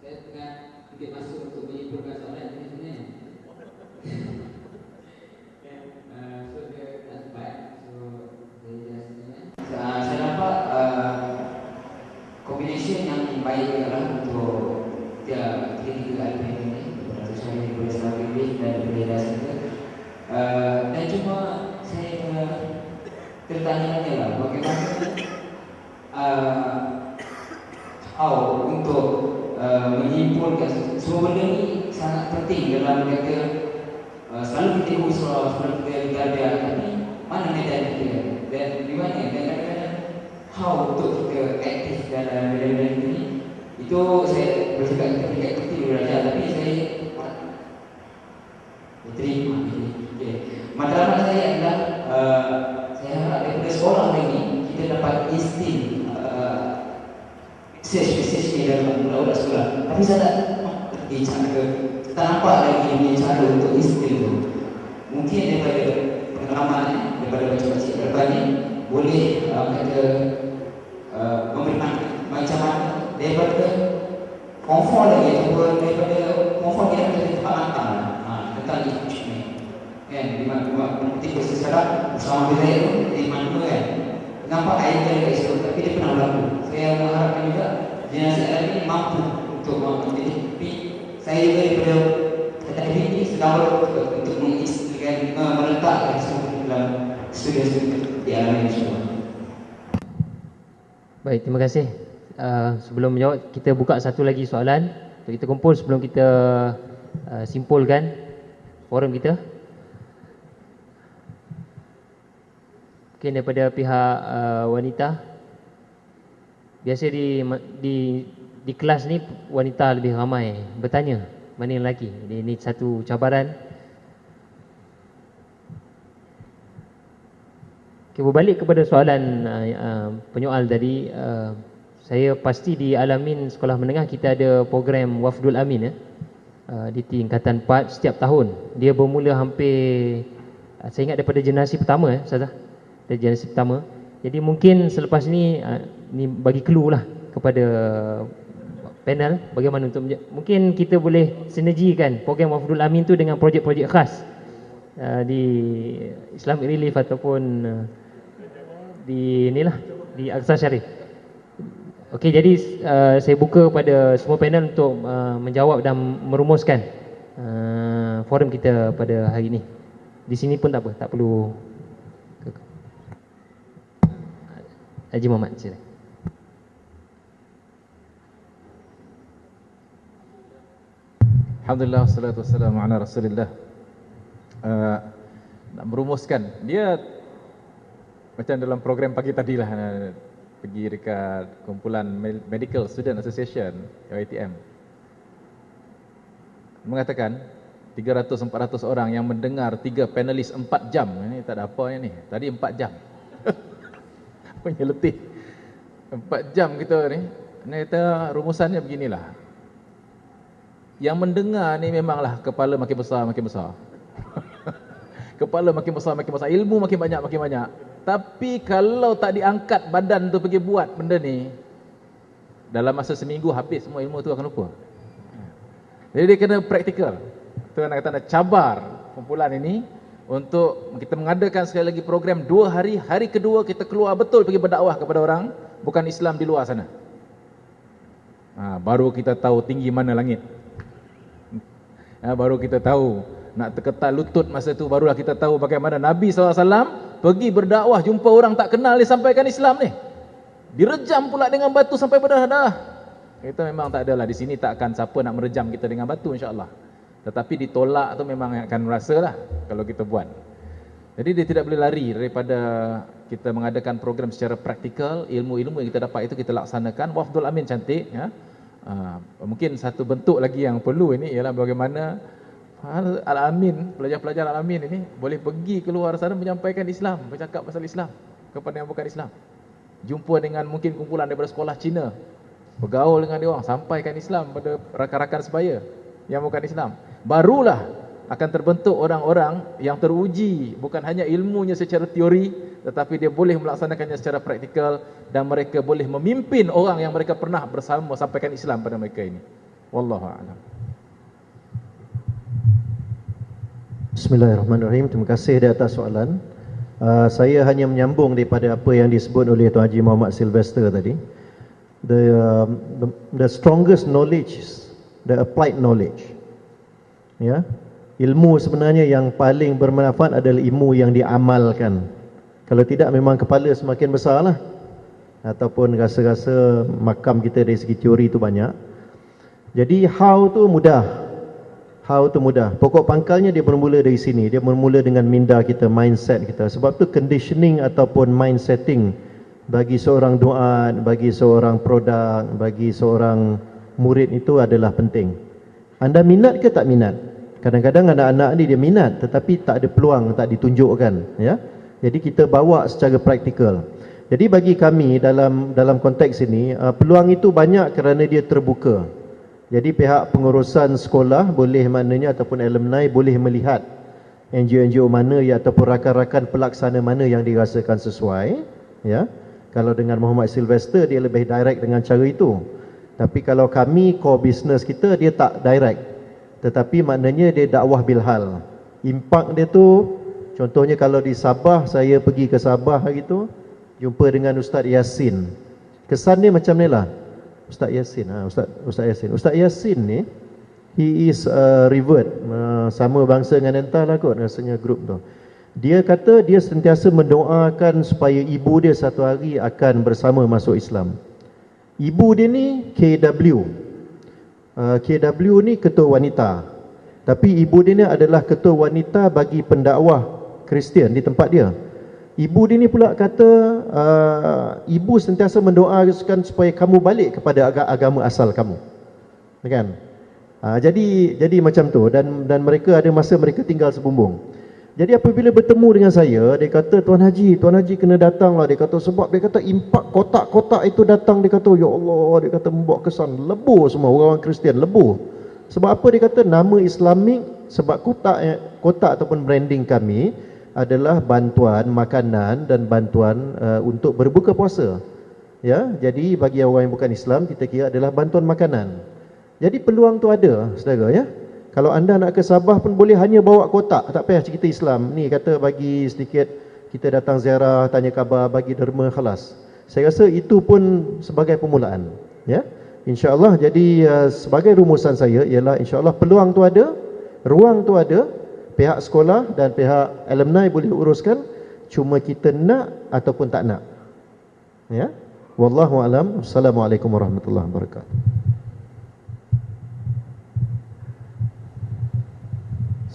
saya tengah sedikit masuk untuk menyimpulkan soalan ini sebenarnya. So dia tak sempat. Saya dapat combination yang baik adalah untuk dia tiga alif ini, saya boleh selalu pilih dan boleh rasa. Dan cuma saya tertanya-tanya lah bagaimana untuk menyimpulkan semua benda ni sangat penting dalam kata selalu kita ikut surah, selalu kita berbiar, tapi mana medan kita dan di mana dan kadang-kadang how untuk kita aktif dalam benda-benda ini. Itu saya bercakap kita peringkat kecil belajar, tapi saya terima. Matlamat saya adalah saya harap daripada sekolah ini kita dapat instil message ni dalam budak-budak sekolah. Tapi saya tak nampak lagi punya cara untuk instil tu. Mungkin daripada pengalaman, daripada baca-baca lepas ni boleh kata memberi macam mana daripada konfor lagi ataupun daripada konfor dia ada tempat antara tentang itu ni kan, di mana ketika sekarang bersama saya tu di mana kan nampak air dari kat situ, tapi dia pernah berlaku. Saya mengharapkan juga jenazah ini mampu untuk tapi saya juga daripada kata ini sedang untuk mengistikan meletakkan semua dalam studi-studi di alam ini semua. Baik, terima kasih. Sebelum menjawab, kita buka satu lagi soalan untuk kita kumpul sebelum kita simpulkan forum kita. Mungkin daripada pihak wanita. Biasa di kelas ni wanita lebih ramai bertanya berbanding lelaki. Jadi ini satu cabaran. Okay, berbalik kepada soalan penyoal tadi, saya pasti di Al-Amin Sekolah Menengah kita ada program Wafdul Amin di tingkatan 4 setiap tahun. Dia bermula hampir saya ingat daripada generasi pertama Ustazah. Dari generasi pertama. Jadi mungkin selepas ni ni bagi clue lah kepada panel bagaimana untuk mungkin kita boleh sinergikan program Wafdul Amin tu dengan projek-projek khas di Islamic Relief ataupun di inilah di Aqsa Sharif. Okey, jadi saya buka pada semua panel untuk menjawab dan merumuskan forum kita pada hari ini. Di sini pun tak apa, tak perlu. Haji Muhammad, silakan. Alhamdulillah, wassalatu wassalamu ala Rasulillah. Nak merumuskan dia macam dalam program pagi tadi lah, pergi dekat kumpulan Medical Student Association UiTM, mengatakan 300-400 orang yang mendengar 3 panelis 4 jam. Ini tak ada apa ni. Tadi 4 jam. Punya letih 4 jam kita ni. Ini kata rumusannya beginilah. Yang mendengar ni memanglah kepala makin besar makin besar. Kepala makin besar makin besar, ilmu makin banyak makin banyak. Tapi kalau tak diangkat badan tu pergi buat benda ni, dalam masa seminggu habis semua ilmu tu akan lupa. Jadi dia kena praktikal. Tu nak kata nak cabar kumpulan ini untuk kita mengadakan sekali lagi program 2 hari. Hari kedua kita keluar betul pergi berdakwah kepada orang bukan Islam di luar sana. Baru kita tahu tinggi mana langit. Baru kita tahu. Nak terketal lutut masa tu barulah kita tahu bagaimana Nabi SAW pergi berdakwah, jumpa orang tak kenal, dia sampaikan Islam ni. Direjam pula dengan batu sampai berdarah-darah. Kita memang tak adalah, di sini tak akan siapa nak merejam kita dengan batu insya-Allah. Tetapi ditolak tu memang akan rasalah kalau kita buat. Jadi dia tidak boleh lari daripada kita mengadakan program secara praktikal. Ilmu-ilmu yang kita dapat itu kita laksanakan. Wafdul Amin cantik, ya. Mungkin satu bentuk lagi yang perlu ini ialah bagaimana Al-Amin, pelajar-pelajar Al-Amin ini boleh pergi keluar sana menyampaikan Islam, bercakap pasal Islam kepada yang bukan Islam. Jumpa dengan mungkin kumpulan daripada sekolah Cina, bergaul dengan dia orang, sampaikan Islam pada rakan-rakan sebaya yang bukan Islam. Barulah akan terbentuk orang-orang yang teruji bukan hanya ilmunya secara teori, tetapi dia boleh melaksanakannya secara praktikal dan mereka boleh memimpin orang yang mereka pernah bersama sampaikan Islam pada mereka ini. Wallahu a'lam. Bismillahirrahmanirrahim. Terima kasih di atas soalan. Saya hanya menyambung daripada apa yang disebut oleh Tuan Haji Muhammad Sylvester tadi. The strongest knowledge is the applied knowledge. Ya. Ilmu sebenarnya yang paling bermanfaat adalah ilmu yang diamalkan. Kalau tidak memang kepala semakin besarlah. Ataupun rasa-rasa makam kita dari segi teori itu banyak. Jadi how tu mudah. How tu mudah. Pokok pangkalnya dia bermula dari sini. Dia bermula dengan minda kita, mindset kita. Sebab tu conditioning ataupun mind setting bagi seorang duat, bagi seorang produk, bagi seorang murid itu adalah penting. Anda minat ke tak minat? Kadang-kadang anak-anak ni dia minat tetapi tak ada peluang, tak ditunjukkan, ya. Jadi kita bawa secara praktikal. Jadi bagi kami dalam konteks ini, peluang itu banyak kerana dia terbuka. Jadi pihak pengurusan sekolah boleh maknanya ataupun alumni boleh melihat NGO-NGO mana ya ataupun rakan-rakan pelaksana mana yang dirasakan sesuai, ya. Kalau dengan Muhammad Sylvester dia lebih direct dengan cara itu. Tapi kalau kami core business kita dia tak direct. Tetapi maknanya dia dakwah bilhal. Impak dia tu, contohnya kalau di Sabah, saya pergi ke Sabah hari tu, jumpa dengan Ustaz Yasin. Kesan dia macam ni lah. Ustaz Yasin, Ustaz Yasin. Ustaz Yasin ni, he is a revert, sama bangsa dengan Ental lah kot, rasanya grup tu. Dia kata dia sentiasa mendoakan supaya ibu dia satu hari akan bersama masuk Islam. Ibu dia ni KW. KW ni ketua wanita. Tapi ibu dia ni adalah ketua wanita bagi pendakwah Kristian di tempat dia. Ibu dia ni pula kata ibu sentiasa mendoakan supaya kamu balik kepada agama asal kamu. Kan? Jadi macam tu dan mereka ada masa mereka tinggal sebumbung. Jadi apabila bertemu dengan saya, dia kata Tuan Haji kena datang lah. Dia kata sebab dia kata impak kotak-kotak itu datang. Dia kata ya Allah, dia kata membawa kesan lebur semua orang Kristian lebur. Sebab apa dia kata nama Islamik, sebab kotak ataupun branding kami adalah bantuan makanan dan bantuan untuk berbuka puasa. Ya, jadi bagi orang yang bukan Islam kita kira adalah bantuan makanan. Jadi peluang tu ada, saudara, ya. Kalau anda nak ke Sabah pun boleh hanya bawa kotak, tak payah cerita Islam. Ni kata bagi sedikit, kita datang ziarah, tanya khabar, bagi derma, khalas. Saya rasa itu pun sebagai permulaan, ya. InsyaAllah, jadi sebagai rumusan saya ialah insyaAllah peluang tu ada, ruang tu ada, pihak sekolah dan pihak alumni boleh uruskan, cuma kita nak ataupun tak nak. Ya. Wallahu a'lam. Assalamualaikum warahmatullahi wabarakatuh.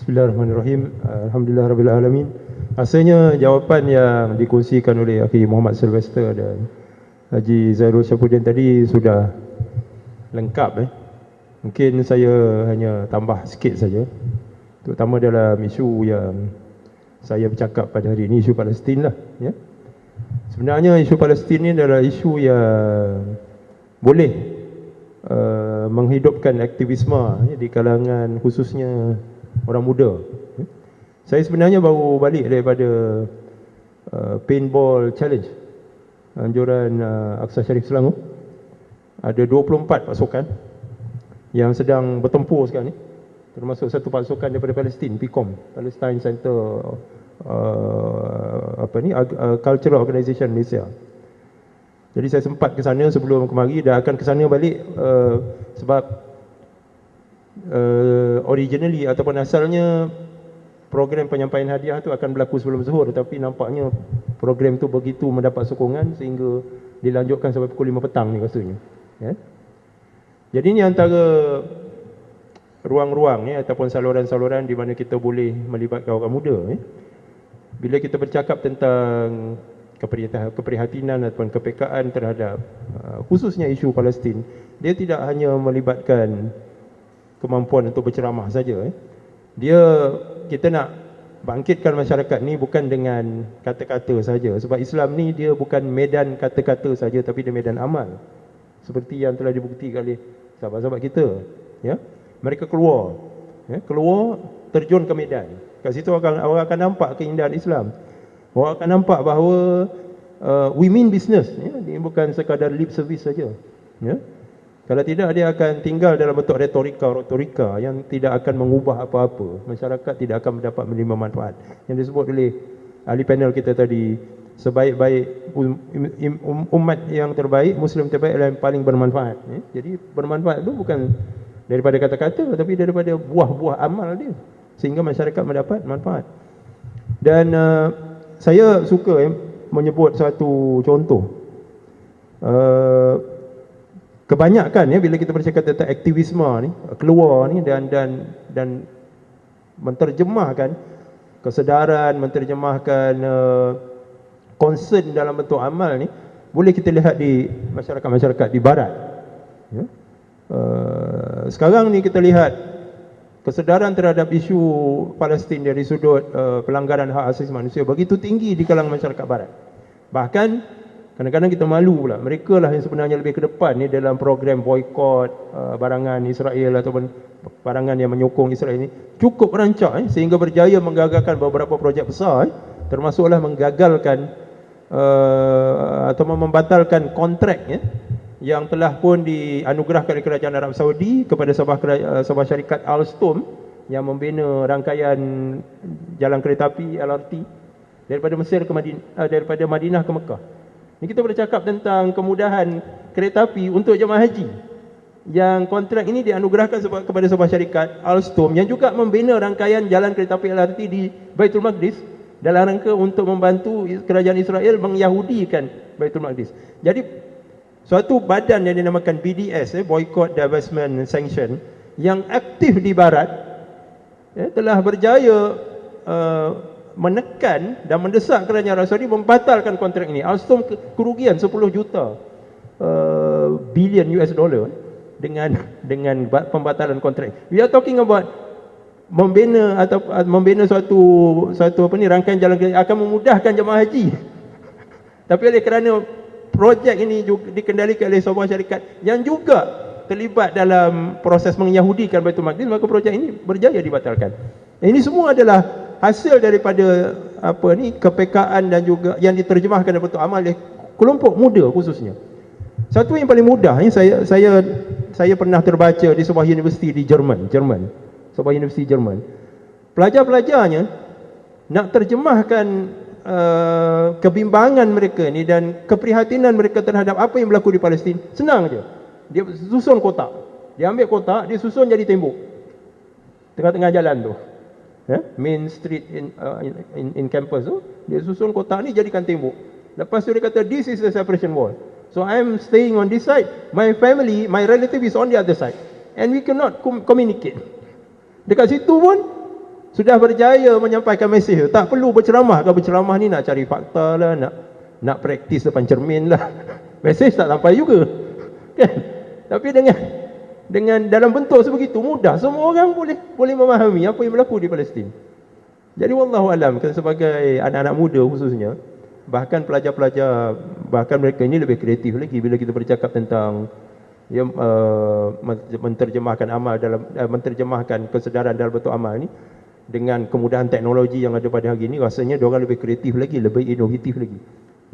Bismillahirrahmanirrahim. Alhamdulillahirabbil alamin. Rasanya jawapan yang dikongsikan oleh Akhi Muhammad Sylvester dan Haji Zairul Syafuddin tadi sudah lengkap. Mungkin saya hanya tambah sikit saja, terutama dalam isu yang saya bercakap pada hari ini, isu Palestin lah, ya. Sebenarnya isu Palestin ini adalah isu yang boleh menghidupkan aktivisme di kalangan khususnya orang muda. Saya sebenarnya baru balik daripada paintball challenge anjuran Aqsa Sharif Selangor. Ada 24 pasukan yang sedang bertempur sekarang ni, termasuk satu pasukan daripada Palestin, PCOM, Palestine Center Cultural Organisation Malaysia. Jadi saya sempat ke sana sebelum kemari dan akan ke sana balik sebab originally ataupun asalnya program penyampaian hadiah tu akan berlaku sebelum zuhur, tapi nampaknya program tu begitu mendapat sokongan sehingga dilanjutkan sampai pukul 5 petang ni rasanya. Ya. Jadi ini antara ruang-ruang ataupun saluran-saluran di mana kita boleh melibatkan orang muda. Bila kita bercakap tentang keprihatinan ataupun kepekaan terhadap khususnya isu Palestin, dia tidak hanya melibatkan kemampuan untuk berceramah saja. Kita nak bangkitkan masyarakat ni bukan dengan kata-kata saja, sebab Islam ni dia bukan medan kata-kata saja, tapi dia medan amal. Seperti yang telah dibuktikan oleh sahabat-sahabat kita, ya. Mereka keluar, terjun ke medan. Kat situ orang akan nampak keindahan Islam. Orang akan nampak bahawa we mean business, ya. Ini bukan sekadar lip service saja, ya. Kalau tidak, dia akan tinggal dalam bentuk retorika yang tidak akan mengubah apa-apa. Masyarakat tidak akan mendapat menerima manfaat. Yang disebut oleh ahli panel kita tadi, sebaik-baik umat yang terbaik, Muslim terbaik adalah yang paling bermanfaat. Jadi bermanfaat itu bukan daripada kata-kata, tapi daripada buah-buah amal dia, sehingga masyarakat mendapat manfaat. Dan saya suka menyebut satu contoh. Kebanyakan bila kita bercakap tentang aktivisme ni, keluar ni dan menterjemahkan kesedaran, menterjemahkan concern dalam bentuk amal ni, boleh kita lihat di masyarakat-masyarakat di barat. Ya. Sekarang ni kita lihat kesedaran terhadap isu Palestin dari sudut pelanggaran hak asasi manusia begitu tinggi di kalangan masyarakat barat. Bahkan kadang-kadang kita malu pula, mereka lah yang sebenarnya lebih ke depan ni dalam program boikot barangan Israel ataupun barangan yang menyokong Israel ni. Cukup rancak sehingga berjaya menggagalkan beberapa projek besar, termasuklah menggagalkan atau membatalkan kontrak yang telah pun dianugerahkan oleh Kerajaan Arab Saudi kepada sebuah syarikat Alstom yang membina rangkaian jalan kereta api LRT daripada Mesir ke daripada Madinah ke Mekah. Ini kita bercakap tentang kemudahan kereta api untuk jemaah haji. Yang kontrak ini dianugerahkan kepada sebuah syarikat Alstom yang juga membina rangkaian jalan kereta api LRT di Baitul Maqdis dalam rangka untuk membantu kerajaan Israel mengyahudikan Baitul Maqdis. Jadi suatu badan yang dinamakan BDS, Boycott, Divestment and Sanction, yang aktif di barat, telah berjaya menekan dan mendesak kerajaan Arab Saudi membatalkan kontrak ini. Alstom kerugian 10 juta bilion US dollar dengan pembatalan kontrak. We are talking about membina suatu rangkaian jalan akan memudahkan jemaah haji. Tapi oleh kerana projek ini juga dikendalikan oleh sebuah syarikat yang juga terlibat dalam proses mengyahudikan Baitul Maqdis, maka projek ini berjaya dibatalkan. Ini semua adalah hasil daripada kepekaan dan juga yang diterjemahkan dalam bentuk amal oleh kelompok muda khususnya. Satu yang paling mudah, saya pernah terbaca di sebuah universiti di Jerman, sebuah universiti Jerman. Pelajar-pelajarnya nak terjemahkan kebimbangan mereka ni dan keprihatinan mereka terhadap apa yang berlaku di Palestin, senang je. Dia susun kotak. Dia ambil kotak, dia susun jadi tembok tengah-tengah jalan tu. Main street in campus tu, dia susun kotak ni jadikan tembok. Lepas tu dia kata, this is the separation wall. So I am staying on this side, my family, my relative is on the other side, and we cannot communicate. Dekat situ pun sudah berjaya menyampaikan mesej. Tak perlu berceramah. Kalau berceramah ni nak cari fakta lah, nak praktis depan cermin lah. Mesej tak sampai juga, kan? Tapi dengan dalam bentuk sebegitu mudah, semua orang boleh memahami apa yang berlaku di Palestin. Jadi wallahu alam, sebagai anak-anak muda khususnya, bahkan pelajar-pelajar, bahkan mereka ini lebih kreatif lagi bila kita bercakap tentang menterjemahkan amal menterjemahkan kesedaran dalam bentuk amal ni dengan kemudahan teknologi yang ada pada hari ini. Rasanya diorang lebih kreatif lagi, lebih inovatif lagi.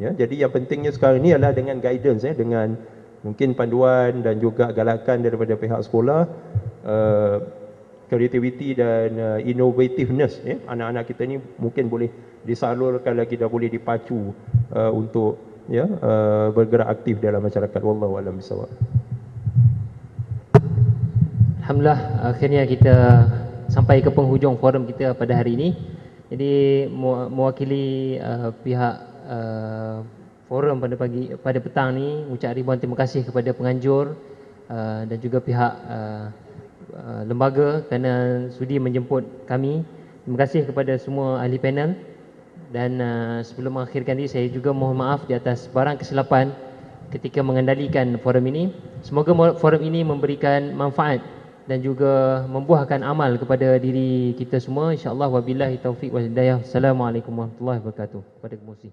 Ya, jadi yang pentingnya sekarang ni adalah dengan guidance, dengan mungkin panduan dan juga galakan daripada pihak sekolah, creativity dan innovativeness, anak-anak kita ni mungkin boleh disalurkan lagi dan boleh dipacu untuk bergerak aktif dalam masyarakat. Wallahu a'lam bishawab. Alhamdulillah, akhirnya kita sampai ke penghujung forum kita pada hari ini. Jadi mewakili pihak forum pada petang ni, ucap ribuan terima kasih kepada penganjur dan juga pihak lembaga kerana sudi menjemput kami. Terima kasih kepada semua ahli panel. Dan sebelum mengakhirkan diri, saya juga mohon maaf di atas barang kesilapan ketika mengendalikan forum ini. Semoga forum ini memberikan manfaat dan juga membuahkan amal kepada diri kita semua, insya-Allah. Wabillahi taufiq wal hidayah. Assalamualaikum warahmatullahi wabarakatuh. Pada kemusi.